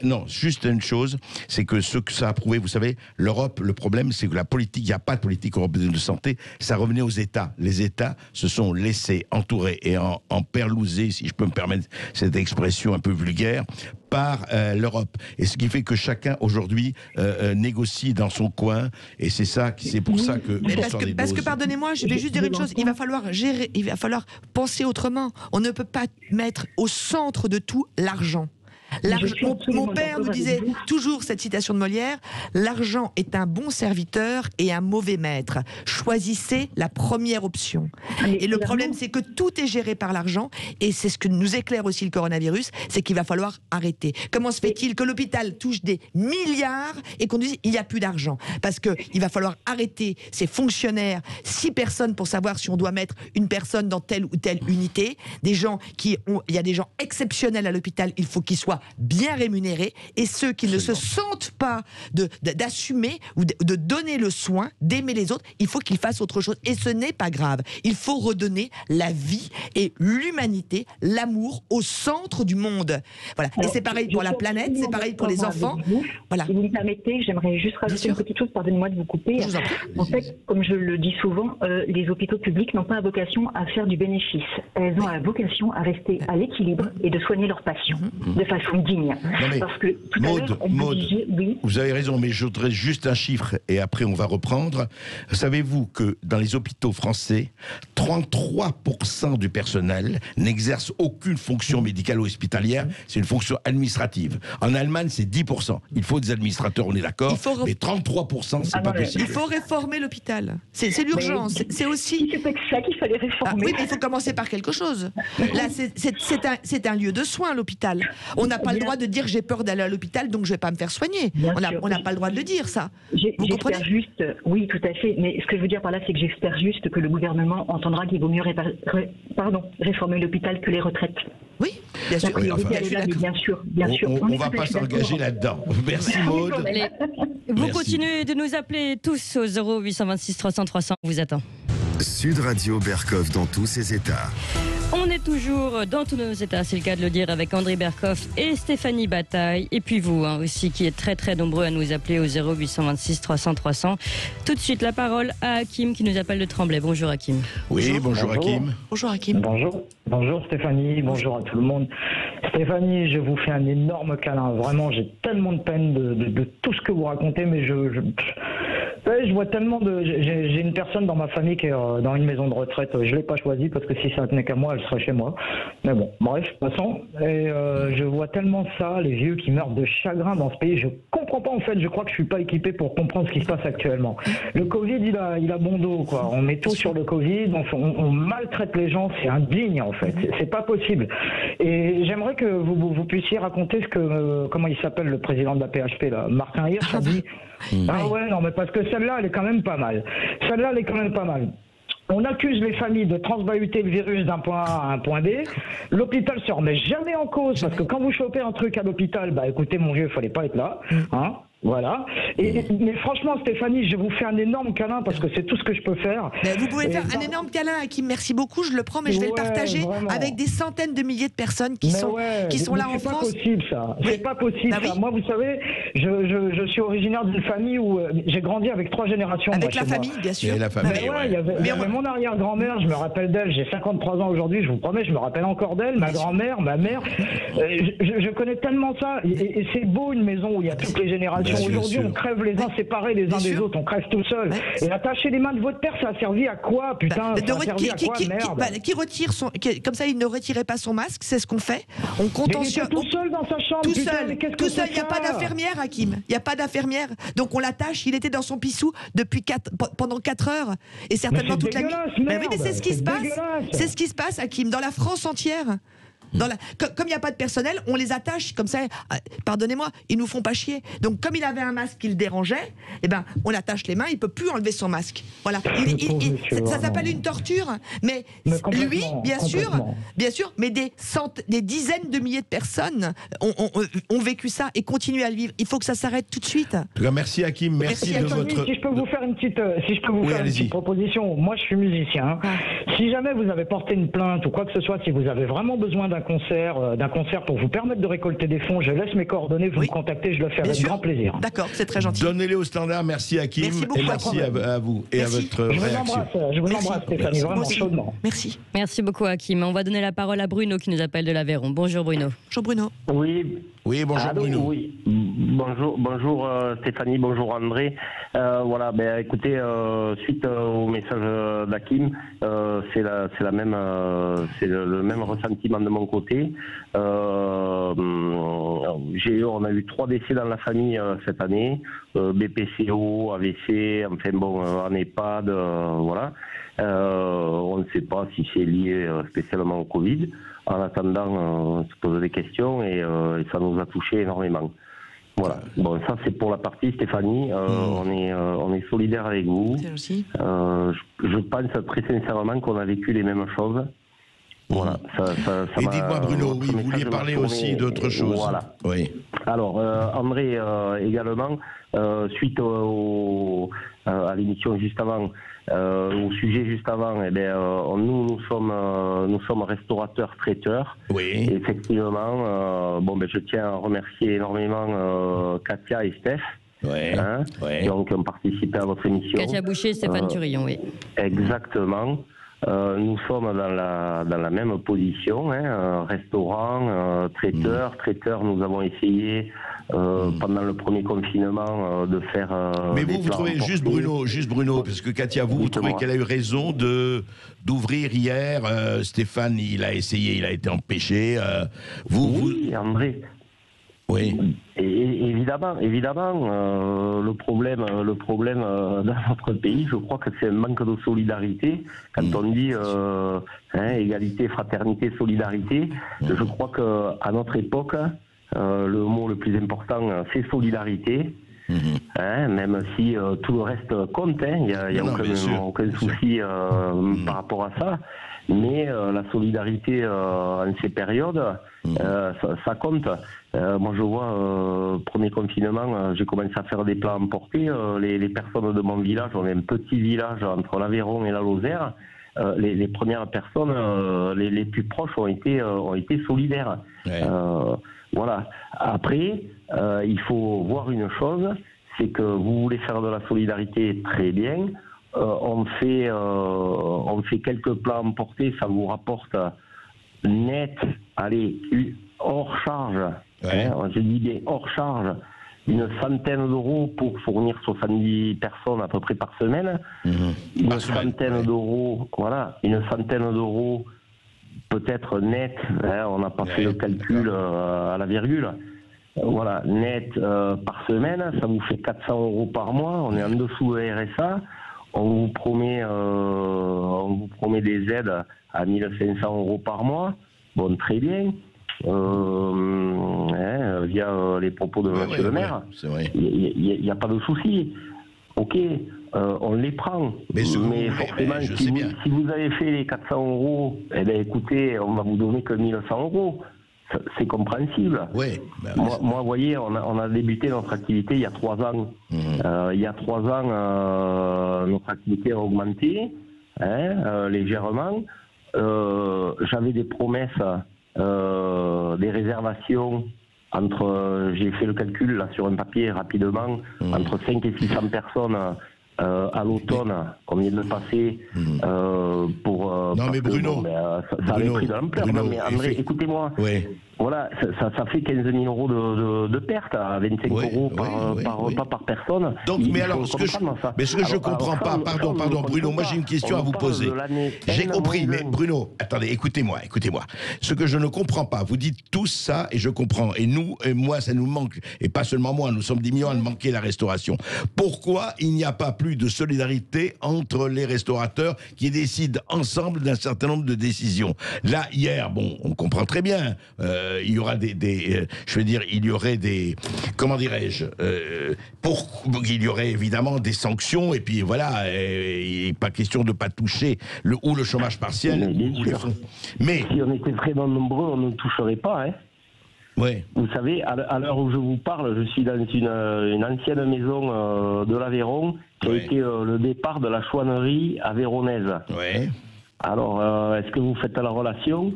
Non, juste une chose, c'est que ce que ça a prouvé, vous savez, l'Europe, le problème, c'est que la politique, il n'y a pas de politique européenne de santé, ça revenait aux États. Les États se sont laissés entourer et emperlouser, si je peux me permettre cette expression un peu vulgaire, par l'Europe. Et ce qui fait que chacun, aujourd'hui, négocie dans son coin, et c'est pour ça que... Parce que pardonnez-moi, je vais juste dire une chose, il va falloir gérer, il va falloir penser autrement. On ne peut pas mettre au centre de tout l'argent. Mon père nous disait toujours cette citation de Molière: l'argent est un bon serviteur et un mauvais maître. Choisissez la première option. Et le problème, c'est que tout est géré par l'argent, et c'est ce que nous éclaire aussi le coronavirus, c'est qu'il va falloir arrêter. Comment se fait-il que l'hôpital touche des milliards et qu'on dise il n'y a plus d'argent? Parce qu'il va falloir arrêter ces fonctionnaires, 6 personnes pour savoir si on doit mettre une personne dans telle ou telle unité. Il y a des gens exceptionnels à l'hôpital, il faut qu'ils soient bien rémunérés, et ceux qui ne se sentent pas d'assumer ou de donner le soin d'aimer les autres, il faut qu'ils fassent autre chose, et ce n'est pas grave. Il faut redonner la vie et l'humanité, l'amour au centre du monde. Voilà. Et c'est pareil pour la planète, c'est pareil pour les enfants. Voilà. Si vous me permettez, j'aimerais juste rajouter une petite chose, pardonnez-moi de vous couper. En fait, comme je le dis souvent, les hôpitaux publics n'ont pas vocation à faire du bénéfice. Elles ont la vocation à rester à l'équilibre et de soigner leurs patients de façon digne. Parce que tout Maud, vous avez raison, mais je voudrais juste un chiffre et après on va reprendre. Savez-vous que dans les hôpitaux français, 33% du personnel n'exerce aucune fonction médicale ou hospitalière, c'est une fonction administrative. En Allemagne, c'est 10%. Il faut des administrateurs, on est d'accord, mais 33%, c'est pas possible. Il faut réformer l'hôpital. C'est l'urgence. C'est aussi... C'est ça qu'il fallait réformer. Oui, mais il faut commencer par quelque chose. Là, c'est un lieu de soins, l'hôpital. On n'a pas le droit de dire j'ai peur d'aller à l'hôpital, donc je ne vais pas me faire soigner. On n'a pas le droit de le dire, ça. J'espère juste, oui, tout à fait, mais ce que je veux dire par là, c'est que j'espère juste que le gouvernement entendra qu'il vaut mieux réformer l'hôpital que les retraites. Oui, bien sûr. Bien sûr. On ne va pas s'engager là-dedans. Merci Maud. Vous continuez de nous appeler tous au 0826 300 300. On vous attend. Sud Radio Berkov dans tous ses états. On est toujours dans tous nos états, c'est le cas de le dire, avec André Berkov et Stéphanie Bataille. Et puis vous aussi, qui êtes très très nombreux à nous appeler au 0826 300 300. Tout de suite, la parole à Hakim qui nous appelle de Tremblay. Bonjour Hakim. Oui, bonjour Hakim. Bonjour Hakim. Bonjour Stéphanie, bonjour à tout le monde. Stéphanie, je vous fais un énorme câlin. Vraiment, j'ai tellement de peine de tout ce que vous racontez, mais je vois tellement j'ai une personne dans ma famille qui est dans une maison de retraite. Je ne l'ai pas choisie parce que si ça tenait qu'à moi, elle serait chez moi. Mais bon, bref, passons. Et je vois tellement ça, les vieux qui meurent de chagrin dans ce pays. Je comprends pas en fait, je crois que je suis pas équipé pour comprendre ce qui se passe actuellement. Le Covid, il a bon dos, quoi. On met tout sur le Covid, on maltraite les gens, c'est indigne en fait. C'est pas possible. Et j'aimerais que vous puissiez raconter comment il s'appelle le président de la PHP, là, Martin Hirsch, a dit. Ah ouais, non, mais parce que celle-là, elle est quand même pas mal. On accuse les familles de transbahuter le virus d'un point A à un point B. L'hôpital se remet jamais en cause, parce que quand vous chopez un truc à l'hôpital, bah écoutez mon vieux, il fallait pas être là, hein. Voilà. Mais franchement, Stéphanie, je vous fais un énorme câlin parce que c'est tout ce que je peux faire. Mais vous pouvez faire un énorme câlin, Hakim. Merci beaucoup. Je le prends, mais je vais le partager avec des centaines de milliers de personnes qui sont là en France. C'est pas possible, ça. C'est pas possible, ça. Moi, vous savez, je suis originaire d'une famille où j'ai grandi avec 3 générations. Avec la famille, bien sûr. Et la famille, il y avait mon arrière-grand-mère, je me rappelle d'elle, j'ai 53 ans aujourd'hui, je vous promets, je me rappelle encore d'elle, ma grand-mère, ma mère. Je connais tellement ça. Et c'est beau, une maison où il y a toutes les générations. attention. Aujourd'hui, on crève les uns séparés les uns des autres, on crève tout seul. Et attacher les mains de votre père, ça a servi à quoi, putain? Ça a servi à quoi, merde? Qui retire son, comme ça, il ne retirait pas son masque, c'est ce qu'on fait. On contentionne. Tout seul dans sa chambre. Tout seul. Tout seul. Il n'y a pas d'infirmière, Hakim. Il n'y a pas d'infirmière. Donc on l'attache. Il était dans son pissou pendant 4 heures et certainement toute la nuit. Mais c'est ce qui se passe. C'est ce qui se passe, Hakim, dans la France entière. Comme il n'y a pas de personnel, on les attache comme ça. Pardonnez-moi, ils nous font pas chier. Donc comme il avait un masque qui le dérangeait, eh ben on attache les mains, il peut plus enlever son masque. Voilà. Ça s'appelle une torture. Mais lui, bien sûr, mais des dizaines de milliers de personnes ont vécu ça et continuent à le vivre. Il faut que ça s'arrête tout de suite. En tout cas, merci Hakim, merci de votre. Si je peux vous faire une petite, proposition. Moi, je suis musicien. Si jamais vous avez porté une plainte ou quoi que ce soit, si vous avez vraiment besoin d'un concert pour vous permettre de récolter des fonds, je laisse mes coordonnées, vous me contactez, je le fais avec grand plaisir. D'accord, c'est très gentil. Donnez-les au standard, merci Hakim, merci beaucoup, et merci à vous et à votre réaction. Je vous embrasse Stéphanie, vraiment chaudement. Merci. Merci beaucoup Hakim. On va donner la parole à Bruno qui nous appelle de l'Aveyron. Bonjour Bruno. Bonjour Bruno. Oui, bonjour Bruno. Oui. Bonjour Stéphanie, bonjour André. Voilà, écoutez, suite au message d'Hakim, c'est le même ressentiment de mon côté. On a eu 3 décès dans la famille cette année, BPCO, AVC, enfin bon, en EHPAD, voilà. On ne sait pas si c'est lié spécialement au Covid. En attendant, on se pose des questions et ça nous a touché énormément. Voilà. Bon, ça c'est pour la partie Stéphanie. On est solidaires avec vous. Je pense très sincèrement qu'on a vécu les mêmes choses. Voilà. Et dites-moi Bruno, vous vouliez parler aussi d'autre chose. Voilà. Oui. Alors André également, suite à l'émission juste avant, au sujet juste avant, nous sommes restaurateurs traiteurs. Oui. Et effectivement, je tiens à remercier énormément Katia et Steph. Donc, qui ont participé à votre émission. Katia Boucher et Stéphane Turillon, oui. Exactement. Nous sommes dans la même position, restaurant, traiteur. Traiteur, nous avons essayé pendant le premier confinement de faire. Mais vous trouvez, juste Bruno, parce que Katia, vous trouvez qu'elle a eu raison d'ouvrir hier. Stéphane, il a essayé, il a été empêché. Oui, André. Oui. Et évidemment, le problème dans notre pays, je crois que c'est un manque de solidarité. Quand on dit égalité, fraternité, solidarité, je crois qu'à notre époque, le mot le plus important, c'est solidarité. Même si tout le reste compte, il n'y a aucun souci par rapport à ça. Mais la solidarité en ces périodes, ça compte. Moi, je vois, premier confinement, j'ai commencé à faire des plats emportés. Les personnes de mon village, on est un petit village entre l'Aveyron et la Lozère. Les premières personnes, les plus proches ont été solidaires. Voilà. Après, il faut voir une chose, c'est que vous voulez faire de la solidarité, très bien. On fait quelques plats emportés, ça vous rapporte net, hors charge, je dis bien hors charge, une centaine d'euros pour fournir 70 personnes à peu près par semaine. Une centaine d'euros, peut-être net, on n'a pas fait le calcul à la virgule. Voilà, net par semaine, ça vous fait 400 euros par mois, on est en dessous de RSA. On vous promet des aides à 1500 euros par mois. Bon, très bien. Via les propos de monsieur le maire, il n'y a pas de souci. Ok, on les prend. Mais forcément, si vous avez fait les 400 euros, écoutez, on va vous donner que 1100 euros. C'est compréhensible. Moi, vous voyez, on a débuté notre activité il y a 3 ans. Il y a 3 ans, notre activité a augmenté légèrement. J'avais des promesses, des réservations j'ai fait le calcul là sur un papier rapidement, entre 5 et 600 personnes à l'automne, on vient de le passer, pour Non, mais Bruno, ça avait pris de l'ampleur. Non, mais André, écoutez-moi. Oui. Voilà, ça fait 15 000 euros de perte à 25 euros par repas par personne. Donc, mais alors, ce que je comprends pas, pardon, Bruno, moi j'ai une question à vous poser. J'ai compris, mais Bruno, attendez, écoutez-moi. Ce que je ne comprends pas, vous dites tout ça et je comprends. Et nous, et moi, ça nous manque, et pas seulement moi, nous sommes 10 millions à manquer la restauration. Pourquoi il n'y a pas plus de solidarité entre les restaurateurs qui décident ensemble d'un certain nombre de décisions? Là, hier, bon, on comprend très bien. Il y aura il y aurait des, comment dirais-je, il y aurait évidemment des sanctions et puis voilà, il n'est pas question de ne pas toucher le chômage partiel ou les fonds. Mais si on était vraiment nombreux, on ne toucherait pas, hein. Ouais. Vous savez, à l'heure où je vous parle, je suis dans une ancienne maison de l'Aveyron qui a été le départ de la chouannerie aveyronnaise. Ouais. Alors, est-ce que vous faites la relation?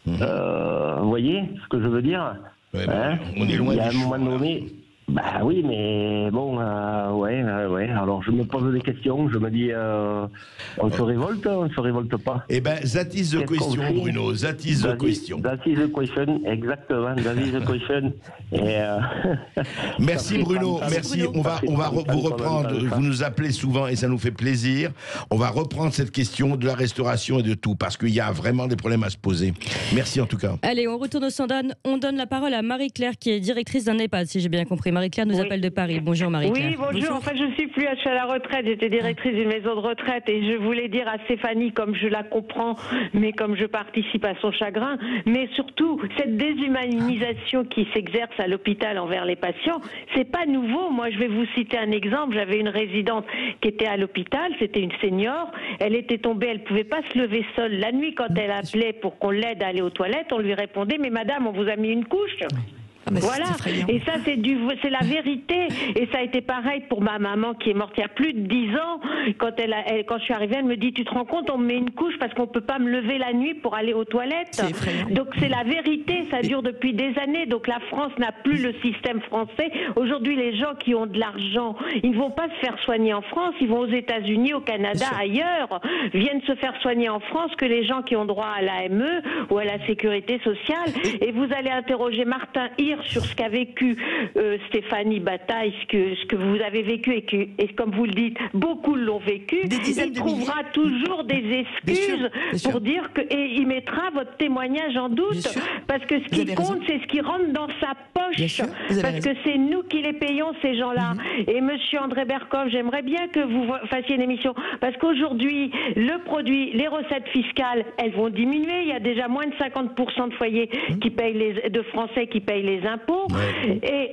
Vous voyez ce que je veux dire? On est loin. Il y a un moment donné. Bah oui, mais bon, alors je me pose des questions, je me dis, on se révolte, on se révolte pas? Eh ben, that is the question, Bruno, that is the question. That is the question, exactement, that is the question. Et, merci Bruno, merci, on va vous reprendre, vous nous appelez souvent et ça nous fait plaisir. On va reprendre cette question de la restauration et de tout, parce qu'il y a vraiment des problèmes à se poser. Merci en tout cas. Allez, on retourne au standard, on donne la parole à Marie-Claire qui est directrice d'un EHPAD, si j'ai bien compris. Marie-Claire nous appelle de Paris. Bonjour Marie-Claire. Oui, bonjour. En fait, je suis plus à la retraite. J'étais directrice d'une maison de retraite et je voulais dire à Stéphanie, comme je la comprends, mais comme je participe à son chagrin, mais surtout cette déshumanisation qui s'exerce à l'hôpital envers les patients, c'est pas nouveau. Moi, je vais vous citer un exemple. J'avais une résidente qui était à l'hôpital. C'était une senior. Elle était tombée. Elle pouvait pas se lever seule. La nuit, quand elle appelait pour qu'on l'aide à aller aux toilettes, on lui répondait: mais madame, on vous a mis une couche. Voilà, et ça c'est la vérité. Et ça a été pareil pour ma maman qui est morte il y a plus de 10 ans. Quand je suis arrivée, elle me dit: tu te rends compte, on me met une couche parce qu'on peut pas me lever la nuit pour aller aux toilettes. Donc c'est la vérité, ça dure depuis des années. Donc la France n'a plus le système français. Aujourd'hui, les gens qui ont de l'argent, ils ne vont pas se faire soigner en France, ils vont aux États-Unis, au Canada, ailleurs, viennent se faire soigner en France que les gens qui ont droit à l'AME ou à la sécurité sociale. Et vous allez interroger Martin Hirsch sur ce qu'a vécu Stéphanie Bataille, ce que vous avez vécu et comme vous le dites, beaucoup l'ont vécu. Il trouvera toujours des excuses pour dire que, et il mettra votre témoignage en doute, parce que ce qui compte, c'est ce qui rentre dans sa poche, parce que c'est nous qui les payons, ces gens-là. Et monsieur André Berkoff, j'aimerais bien que vous fassiez une émission, parce qu'aujourd'hui, le produit, les recettes fiscales, elles vont diminuer. Il y a déjà moins de 50% de foyers qui payent de Français qui payent les impôts, et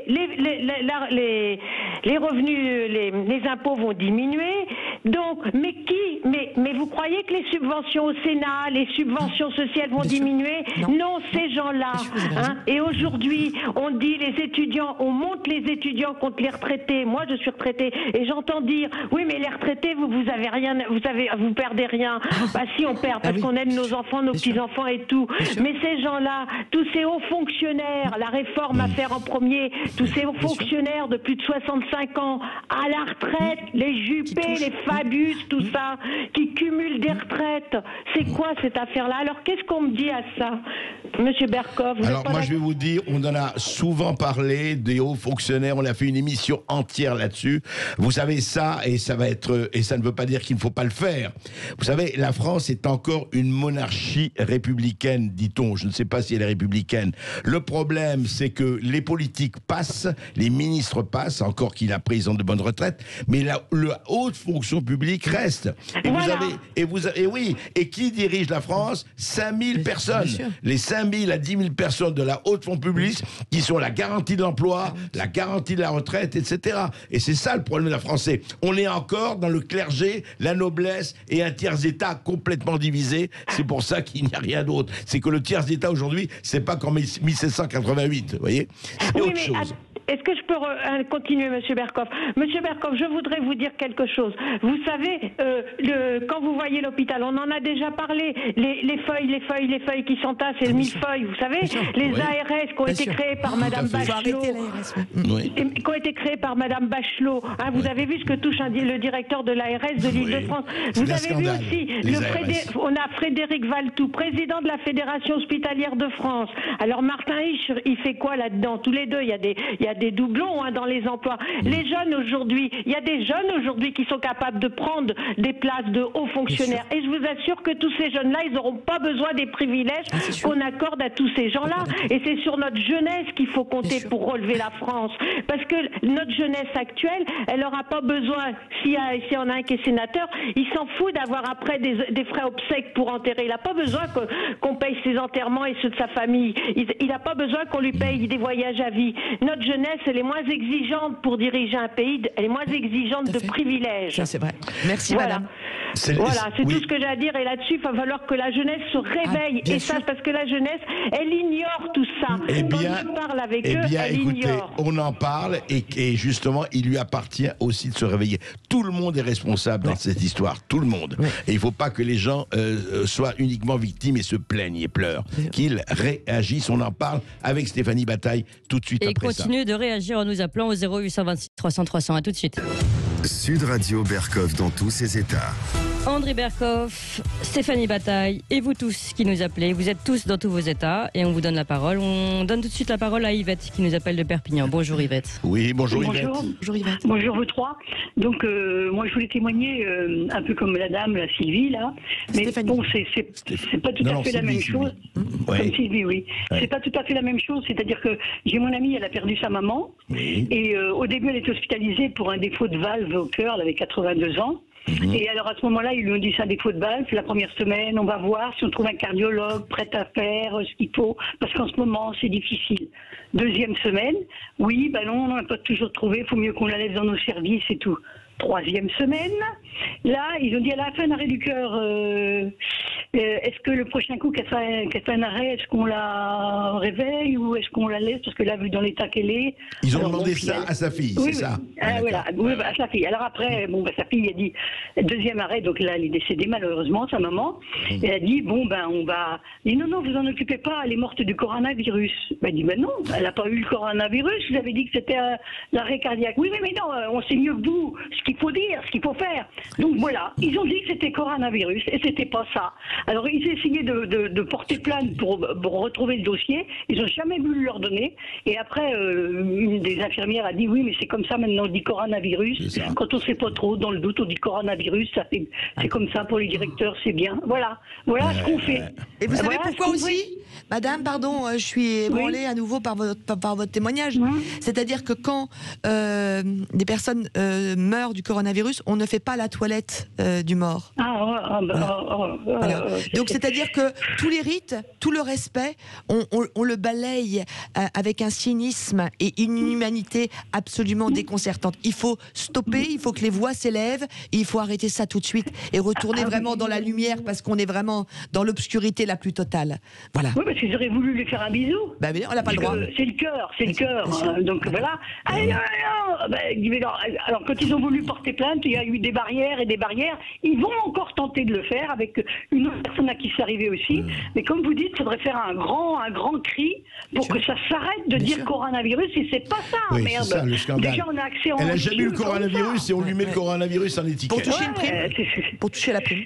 les revenus, les impôts vont diminuer. Donc, mais vous croyez que les subventions au Sénat, les subventions sociales vont diminuer? Non, ces gens-là. Et aujourd'hui, on dit les étudiants, on monte les étudiants contre les retraités. Moi, je suis retraitée et j'entends dire: oui, mais les retraités, vous avez rien, vous perdez rien. Bah si, on perd parce qu'on aide nos enfants, nos petits-enfants et tout. Mais ces gens-là, tous ces hauts fonctionnaires, la réforme à faire en premier, tous ces hauts fonctionnaires de plus de 65 ans à la retraite, les Juppé, les Fabius, tout ça, qui cumulent des retraites. C'est quoi cette affaire-là? Alors qu'est-ce qu'on me dit à ça, monsieur Berkoff? Alors moi je vais vous dire, on en a souvent parlé des hauts fonctionnaires, on a fait une émission entière là-dessus. Vous savez ça, et ça va être, et ça ne veut pas dire qu'il ne faut pas le faire. Vous savez, la France est encore une monarchie républicaine, dit-on. Je ne sais pas si elle est républicaine. Le problème, c'est que les politiques passent, les ministres passent, encore qu'il a président de bonne retraite, mais la haute fonction publique reste. Et voilà. Et qui dirige la France? 5000 personnes. Les 5000 à 10 000 personnes de la haute fonction publique qui sont la garantie de l'emploi, la garantie de la retraite, etc. Et c'est ça le problème de la France. On est encore dans le clergé, la noblesse et un tiers-État complètement divisé. C'est pour ça qu'il n'y a rien d'autre. C'est que le tiers-État aujourd'hui, c'est pas comme 1788, vous voyez? C'est autre chose. est-ce que je peux continuer, Monsieur Berkoff? Monsieur Berkoff, je voudrais vous dire quelque chose. Vous savez, quand vous voyez l'hôpital, on en a déjà parlé, les feuilles qui s'entassent, et le millefeuille, vous savez, les ARS qui ont été créées par Madame Bachelot, qui ont été créées par Madame Bachelot. Hein, vous avez vu ce que touche le directeur de l'ARS de l'Île-de-France. Vous avez vu aussi, on a Frédéric Valtou, président de la Fédération hospitalière de France. Alors Martin Hirsch, il fait quoi là-dedans? Tous les deux, il y a des doublons dans les emplois. Les jeunes aujourd'hui, il y a des jeunes aujourd'hui qui sont capables de prendre des places de hauts fonctionnaires. Et je vous assure que tous ces jeunes-là, ils n'auront pas besoin des privilèges qu'on accorde à tous ces gens-là. Et c'est sur notre jeunesse qu'il faut compter pour relever la France. Parce que notre jeunesse actuelle, elle n'aura pas besoin, s'il y en a un qui est sénateur, il s'en fout d'avoir après des frais obsèques pour enterrer. Il n'a pas besoin qu'on paye ses enterrements et ceux de sa famille. Il n'a pas besoin qu'on lui paye des voyages à vie. Notre jeunesse, elle est moins exigeante pour diriger un pays, elle est moins exigeante de privilèges. Ça, c'est vrai. Merci, madame. C'est tout ce que j'ai à dire. Et là-dessus, il va falloir que la jeunesse se réveille et sache, parce que la jeunesse, elle ignore tout ça. Quand je parle avec eux, elle ignore. On en parle et justement, il lui appartient aussi de se réveiller. Tout le monde est responsable dans cette histoire, tout le monde. Et il ne faut pas que les gens soient uniquement victimes et se plaignent et pleurent. Qu'ils réagissent. On en parle avec Stéphanie Bataille tout de suite après ça. Et continue de réagir en nous appelant au 0826 300 300. À tout de suite. Sud Radio Berkoff dans tous ses états. André Berkoff, Stéphanie Bataille et vous tous qui nous appelez. Vous êtes tous dans tous vos états et on vous donne la parole. On donne tout de suite la parole à Yvette qui nous appelle de Perpignan. Bonjour Yvette. Oui, bonjour Yvette. Bonjour Yvette. Bonjour vous trois. Donc moi je voulais témoigner un peu comme la dame, la Sylvie là. Mais Stéphanie. Bon, c'est pas tout à fait la même chose. Comme Sylvie, oui. C'est pas tout à fait la même chose. C'est-à-dire que j'ai mon amie, elle a perdu sa maman. Et au début elle était hospitalisée pour un défaut de valve au cœur. Elle avait 82 ans. Et alors à ce moment-là, ils lui ont dit c'est un défaut de valve. La première semaine, on va voir si on trouve un cardiologue prêt à faire ce qu'il faut, parce qu'en ce moment c'est difficile. Deuxième semaine, oui, ben non, on n'a pas toujours trouvé. Il faut mieux qu'on la laisse dans nos services et tout. Troisième semaine, là, ils ont dit elle a fait un arrêt du cœur. Est-ce que le prochain coup qu'elle fait un arrêt, est-ce qu'on la réveille ou est-ce qu'on la laisse, parce que là, vu dans l'état qu'elle est... Ils ont demandé ça à sa fille, c'est ça? Voilà, à sa fille. Alors après, sa fille a dit, deuxième arrêt, donc là, elle est décédée malheureusement, sa maman. Et elle a dit, on va... Elle dit, non, vous en occupez pas, elle est morte du coronavirus. Elle dit, non, elle n'a pas eu le coronavirus, vous avez dit que c'était l'arrêt cardiaque. Oui, mais non, on sait mieux que vous ce qu'il faut dire, ce qu'il faut faire. Donc voilà, ils ont dit que c'était coronavirus et c'était pas ça. Alors ils essayaient de porter plainte pour retrouver le dossier, ils n'ont jamais voulu leur donner. Et après, une des infirmières a dit oui, mais c'est comme ça maintenant, on dit coronavirus. Quand on ne sait pas trop, dans le doute, on dit coronavirus. C'est comme ça pour les directeurs, c'est bien. Voilà ce qu'on fait. Et vous savez pourquoi aussi, madame, pardon, je suis ébranlée à nouveau par votre témoignage. C'est-à-dire que quand des personnes meurent du coronavirus, on ne fait pas la toilette du mort. Donc c'est-à-dire que tous les rites, tout le respect, on le balaye avec un cynisme et une inhumanité absolument déconcertante. Il faut stopper, il faut que les voix s'élèvent, il faut arrêter ça tout de suite et retourner vraiment dans la lumière, parce qu'on est vraiment dans l'obscurité la plus totale. Voilà. Oui, parce qu'ils auraient voulu lui faire un bisou. Ben, on n'a pas le droit. C'est le cœur, donc voilà. Alors quand ils ont voulu porter plainte, il y a eu des barrières et des barrières. Ils vont encore tenter de le faire avec une autre personne à qui c'est arrivé aussi. Mais comme vous dites, il faudrait faire un grand cri pour que ça s'arrête de dire coronavirus. Et c'est pas ça, merde. C'est ça, le scandale. Déjà, on a accès en... Elle n'a jamais eu le coronavirus et on lui met le coronavirus en étiquette. Pour toucher une prime. Pour toucher la prime.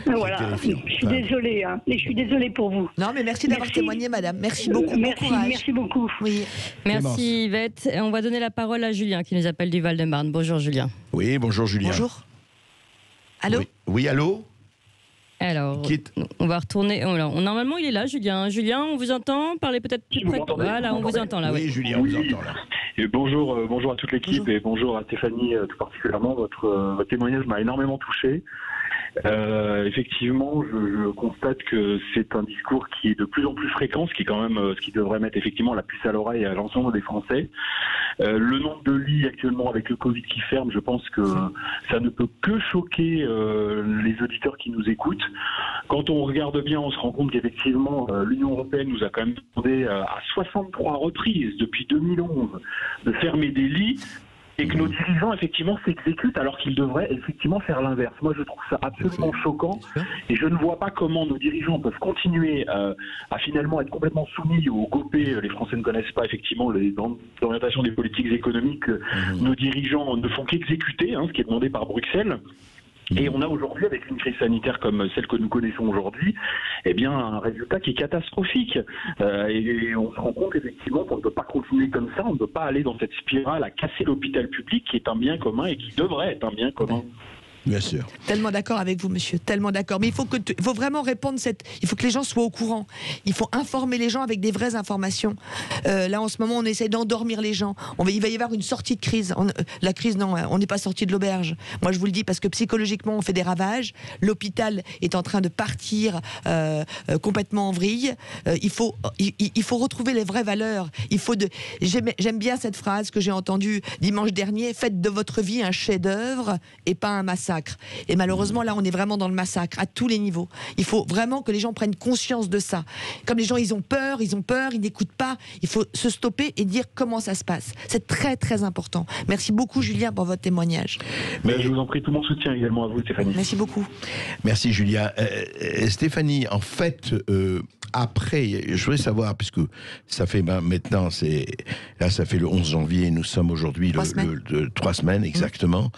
Voilà, je suis désolée, et je suis désolée pour vous. Non, mais merci d'avoir témoigné, madame. Merci beaucoup. Merci beaucoup. Oui. Merci Yvette. Et on va donner la parole à Julien qui nous appelle du Val-de-Marne. Bonjour Julien. Oui, bonjour Julien. Bonjour. Allô? Oui, allô? Alors, on va retourner. Normalement, il est là, Julien. Julien, on vous entend? Parlez peut-être plus près. Voilà, on vous entend là. Oui, Julien, on vous entend là. Et bonjour à toute l'équipe et bonjour à Stéphanie tout particulièrement. Votre témoignage m'a énormément touché. Effectivement, je constate que c'est un discours qui est de plus en plus fréquent, ce qui est quand même ce qui devrait mettre effectivement la puce à l'oreille à l'ensemble des Français. Le nombre de lits actuellement avec le Covid qui ferme, je pense que ça ne peut que choquer les auditeurs qui nous écoutent. Quand quand on regarde bien, on se rend compte qu'effectivement, l'Union européenne nous a quand même demandé à 63 reprises depuis 2011 de fermer des lits. Et que nos dirigeants, effectivement, s'exécutent alors qu'ils devraient, effectivement, faire l'inverse. Moi, je trouve ça absolument choquant. Et je ne vois pas comment nos dirigeants peuvent continuer à finalement être complètement soumis au GOPÉ. Les Français ne connaissent pas, effectivement, l'orientation des politiques économiques. Nos dirigeants ne font qu'exécuter ce qui est demandé par Bruxelles. Et on a aujourd'hui, avec une crise sanitaire comme celle que nous connaissons aujourd'hui, eh bien, un résultat qui est catastrophique. Et on se rend compte effectivement qu'on ne peut pas continuer comme ça, on ne peut pas aller dans cette spirale à casser l'hôpital public qui est un bien commun et qui devrait être un bien commun. Bien sûr. Tellement d'accord avec vous, monsieur, tellement d'accord. Mais il faut vraiment répondre il faut que les gens soient au courant. Il faut informer les gens avec des vraies informations. Là, en ce moment, on essaie d'endormir les gens. Il va y avoir une sortie de crise. La crise, non, on n'est pas sorti de l'auberge. Moi, je vous le dis parce que psychologiquement, on fait des ravages. L'hôpital est en train de partir complètement en vrille. Il faut retrouver les vraies valeurs. J'aime bien cette phrase que j'ai entendue dimanche dernier. Faites de votre vie un chef-d'œuvre et pas un massacre. Et malheureusement, là, on est vraiment dans le massacre à tous les niveaux. Il faut vraiment que les gens prennent conscience de ça. Comme les gens, ils ont peur, ils n'écoutent pas. Il faut se stopper et dire comment ça se passe. C'est très, très important. Merci beaucoup, Julien, pour votre témoignage. Mais je vous en prie, tout mon soutien également à vous, Stéphanie. Merci beaucoup. Merci, Julia. Stéphanie, en fait, après, je voudrais savoir, puisque ça fait maintenant, ça fait le 11 janvier, nous sommes aujourd'hui 3 semaines exactement.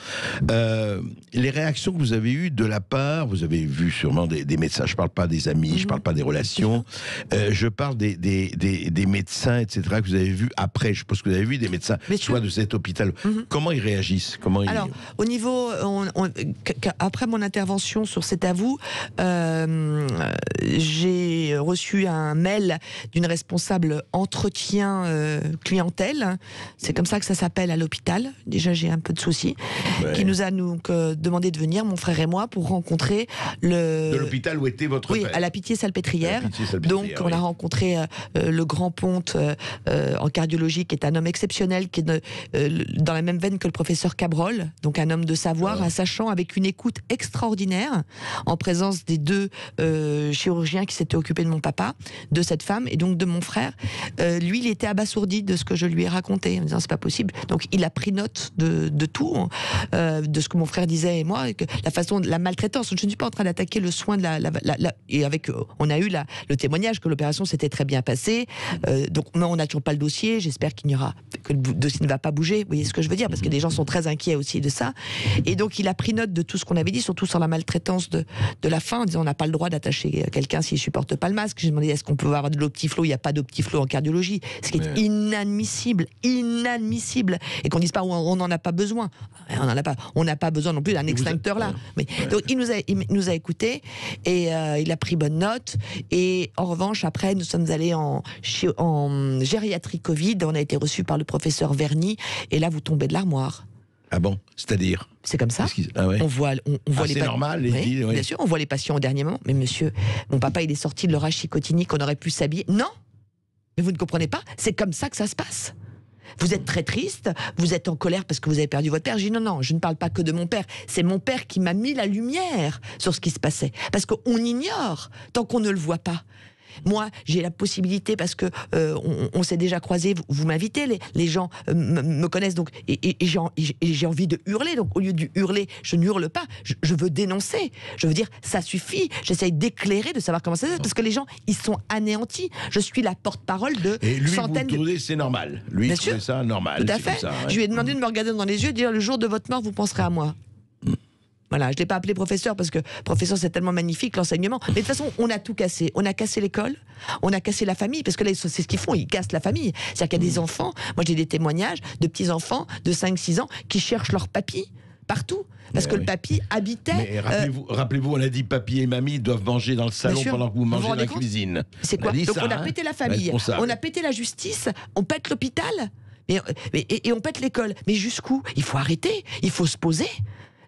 Les réactions que vous avez eues de la part, vous avez vu sûrement des médecins, je ne parle pas des amis, je ne parle pas des relations, je parle des médecins, etc., que vous avez vus après. Je suppose que vous avez vu des médecins, soit de cet hôpital. Comment ils réagissent? Alors, au niveau, après mon intervention sur C'est à vous, j'ai reçu un mail d'une responsable entretien clientèle. C'est comme ça que ça s'appelle à l'hôpital. Déjà, j'ai un peu de soucis. Qui nous a demandé de venir, mon frère et moi, pour rencontrer de l'hôpital où était votre père. À la Pitié-Salpêtrière. Donc, on a rencontré le grand Ponte en cardiologie, qui est un homme exceptionnel, qui est dans la même veine que le professeur Cabrol, donc un homme de savoir, un sachant, avec une écoute extraordinaire, en présence des 2 chirurgiens qui s'étaient occupés de mon papa, de cette femme et donc de mon frère. Lui, il était abasourdi de ce que je lui ai raconté, en disant c'est pas possible. Donc, il a pris note de tout, de ce que mon frère disait et moi, et que la façon de la maltraitance. Je ne suis pas en train d'attaquer le soin de et avec on a eu le témoignage que l'opération s'était très bien passée. Donc, mais on n'a toujours pas le dossier. J'espère que le dossier ne va pas bouger. Vous voyez ce que je veux dire, parce que les gens sont très inquiets aussi de ça. Et donc, il a pris note de tout ce qu'on avait dit, surtout sur la maltraitance de la faim, en disant on n'a pas le droit d'attacher quelqu'un s'il supporte pas le masque. J'ai demandé est-ce qu'on peut avoir de l'optiflow? Il n'y a pas d'optiflow en cardiologie, ce qui est inadmissible, et qu'on dise pas on n'en a pas besoin. On n'a pas besoin non plus d'un extincteur là. Donc il nous a écoutés et il a pris bonne note. Et en revanche, après, nous sommes allés en gériatrie Covid. On a été reçus par le professeur Verny. Et là, vous tombez de l'armoire. Ah bon? C'est-à-dire? C'est comme ça. On voit les c'est normal. Bien sûr, on voit les patients au dernier moment. Mais monsieur, mon papa, il est sorti de l'orage chicotinique, on aurait pu s'habiller. Non! Mais vous ne comprenez pas? C'est comme ça que ça se passe. Vous êtes très triste, vous êtes en colère parce que vous avez perdu votre père. Je dis non, je ne parle pas que de mon père. C'est mon père qui m'a mis la lumière sur ce qui se passait. Parce qu'on ignore tant qu'on ne le voit pas. Moi, j'ai la possibilité, parce que on s'est déjà croisés, vous m'invitez, les gens me connaissent, donc, et j'ai envie de hurler. Donc, au lieu de hurler, je ne hurle pas, je veux dénoncer. Je veux dire, ça suffit. J'essaye d'éclairer, de savoir comment ça se passe, parce que les gens, ils sont anéantis. Je suis la porte-parole de centaines de... Et lui, c'est normal. Lui, il trouvait ça normal. Tout à fait. Ça, Je lui ai demandé de me regarder dans les yeux et de dire, le jour de votre mort, vous penserez à moi. Voilà, je ne l'ai pas appelé professeur parce que professeur c'est tellement magnifique l'enseignement. Mais de toute façon, on a tout cassé. On a cassé l'école, on a cassé la famille, parce que là, c'est ce qu'ils font, ils cassent la famille. C'est-à-dire qu'il y a des enfants, moi j'ai des témoignages de petits-enfants de 5-6 ans qui cherchent leur papy partout. Parce que le papy habitait... Mais rappelez-vous, on a dit papy et mamie doivent manger dans le salon pendant que vous mangez dans la cuisine. C'est quoi? Donc on a pété la famille, on a pété la justice, on pète l'hôpital, et on pète l'école. Mais jusqu'où? Il faut arrêter, il faut se poser.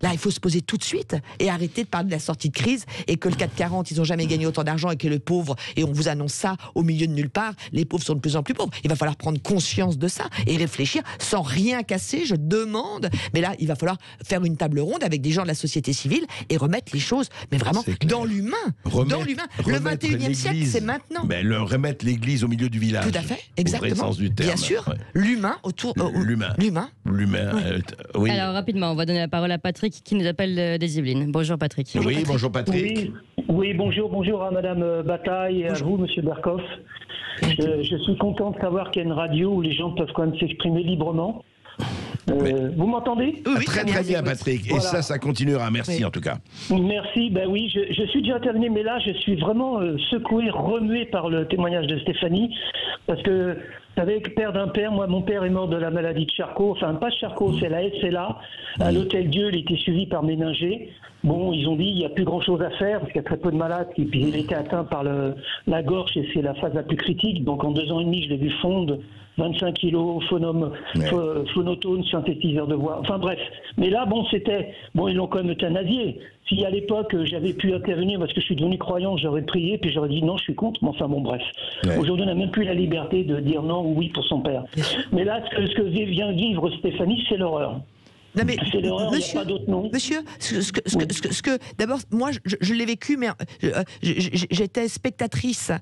Là, il faut se poser tout de suite et arrêter de parler de la sortie de crise et que le 440, ils n'ont jamais gagné autant d'argent et que le pauvre, et on vous annonce ça au milieu de nulle part, les pauvres sont de plus en plus pauvres. Il va falloir prendre conscience de ça et réfléchir sans rien casser, je demande. Mais là, il va falloir faire une table ronde avec des gens de la société civile et remettre les choses, mais vraiment dans l'humain. Dans l'humain. Le 21e siècle, c'est maintenant. Mais remettre l'église au milieu du village. Tout à fait, exactement. Au vrai sens du terme. Bien sûr, l'humain autour. L'humain. Oui. Alors rapidement, on va donner la parole à Patrick qui nous appelle des Yvelines. Bonjour Patrick. Oui, bonjour Patrick. Oui, bonjour à Madame Bataille et à vous, Monsieur Berkoff. Je suis content de savoir qu'il y a une radio où les gens peuvent quand même s'exprimer librement. Vous m'entendez? Oui, très bien Patrick. Et voilà. ça continuera. Merci en tout cas. Merci. Ben oui, je suis déjà terminé, mais là je suis vraiment secoué, remué par le témoignage de Stéphanie, parce que vous savez, père d'un père, moi mon père est mort de la maladie de Charcot, enfin pas de Charcot, c'est la SLA. À l'Hôtel Dieu, il était suivi par méningée. Bon, ils ont dit il n'y a plus grand chose à faire parce qu'il y a très peu de malades, et puis il était atteint par la gorge et c'est la phase la plus critique. Donc en 2 ans et demi, je l'ai vu fondre. 25 kilos, phonotone, synthétiseur de voix, enfin bref. Mais là, ils l'ont quand même euthanasié. Si à l'époque j'avais pu intervenir parce que je suis devenu croyant, j'aurais prié, puis j'aurais dit non, je suis contre, mais enfin bon, bref. Ouais. Aujourd'hui, on n'a même plus la liberté de dire non ou oui pour son père. Mais là, ce que vient vivre Stéphanie, c'est l'horreur. Non mais, c'est l'horreur, il n'y a pas d'autre nom. Monsieur, d'abord, moi, je l'ai vécu, mais j'étais spectatrice.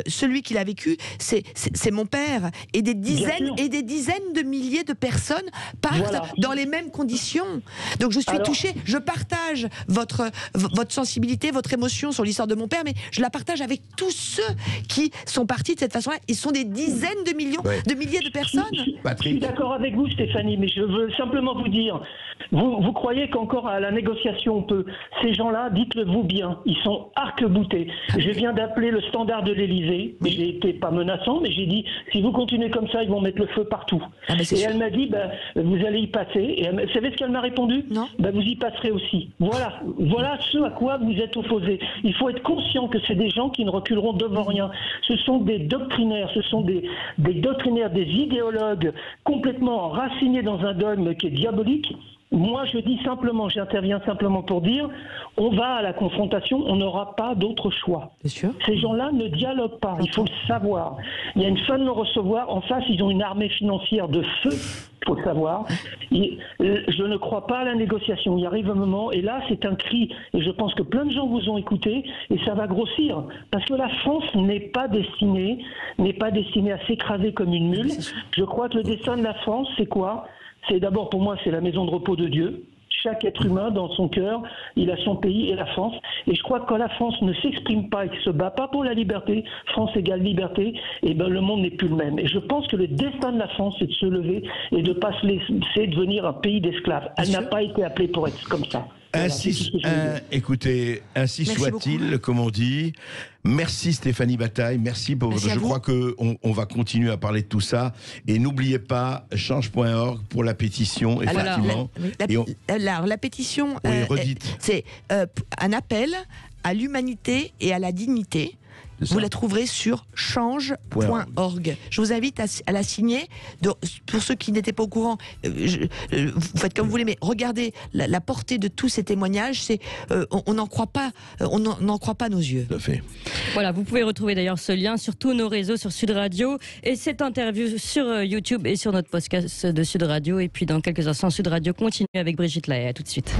Celui qui l'a vécu, c'est mon père. Et des dizaines de milliers de personnes partent dans les mêmes conditions. Donc je suis touchée. Je partage votre sensibilité, votre émotion sur l'histoire de mon père, mais je la partage avec tous ceux qui sont partis de cette façon-là. Ils sont des dizaines de millions, de milliers de personnes. Je suis d'accord avec vous, Stéphanie, mais je veux simplement vous dire, vous croyez qu'encore à la négociation on peut? Ces gens-là, dites-le vous bien, ils sont arc-boutés. Je viens d'appeler le standard de l'Élysée, mais j'ai été pas menaçant, mais j'ai dit, si vous continuez comme ça, ils vont mettre le feu partout. Et elle m'a dit, vous allez y passer. Et vous savez ce qu'elle m'a répondu? Non. Vous y passerez aussi. Voilà ce à quoi vous êtes opposés. Il faut être conscient que c'est des gens qui ne reculeront devant rien. Ce sont des doctrinaires, ce sont des doctrinaires, des idéologues complètement enracinés dans un dogme qui est diabolique. Moi, j'interviens simplement pour dire, on va à la confrontation, on n'aura pas d'autre choix. Ces gens-là ne dialoguent pas, il faut le savoir. Il y a une fin de non-recevoir. En face, ils ont une armée financière de feu, il faut le savoir. Je ne crois pas à la négociation. Il arrive un moment, et là, c'est un cri, et je pense que plein de gens vous ont écouté, et ça va grossir. Parce que la France n'est pas destinée à s'écraser comme une mule. Je crois que le destin de la France, c'est quoi? C'est d'abord, pour moi, c'est la maison de repos de Dieu. Chaque être humain, dans son cœur, il a son pays et la France. Et je crois que quand la France ne s'exprime pas et ne se bat pas pour la liberté, France égale liberté, et le monde n'est plus le même. Et je pense que le destin de la France, c'est de se lever et de ne pas se laisser devenir un pays d'esclaves. Elle n'a pas été appelée pour être comme ça. Écoutez, ainsi soit-il, comme on dit. Merci Stéphanie Bataille, merci pour. Je crois qu'on va continuer à parler de tout ça. Et n'oubliez pas, change.org pour la pétition, effectivement. Alors, la pétition, c'est un appel à l'humanité et à la dignité. Vous la trouverez sur change.org. Je vous invite à la signer. Pour ceux qui n'étaient pas au courant, vous faites comme vous voulez, mais regardez la portée de tous ces témoignages. On n'en croit pas, nos yeux. Tout à fait. Voilà, vous pouvez retrouver d'ailleurs ce lien sur tous nos réseaux, sur Sud Radio, et cette interview sur YouTube et sur notre podcast de Sud Radio. Et puis dans quelques instants, Sud Radio continue avec Brigitte Lahaye. À tout de suite.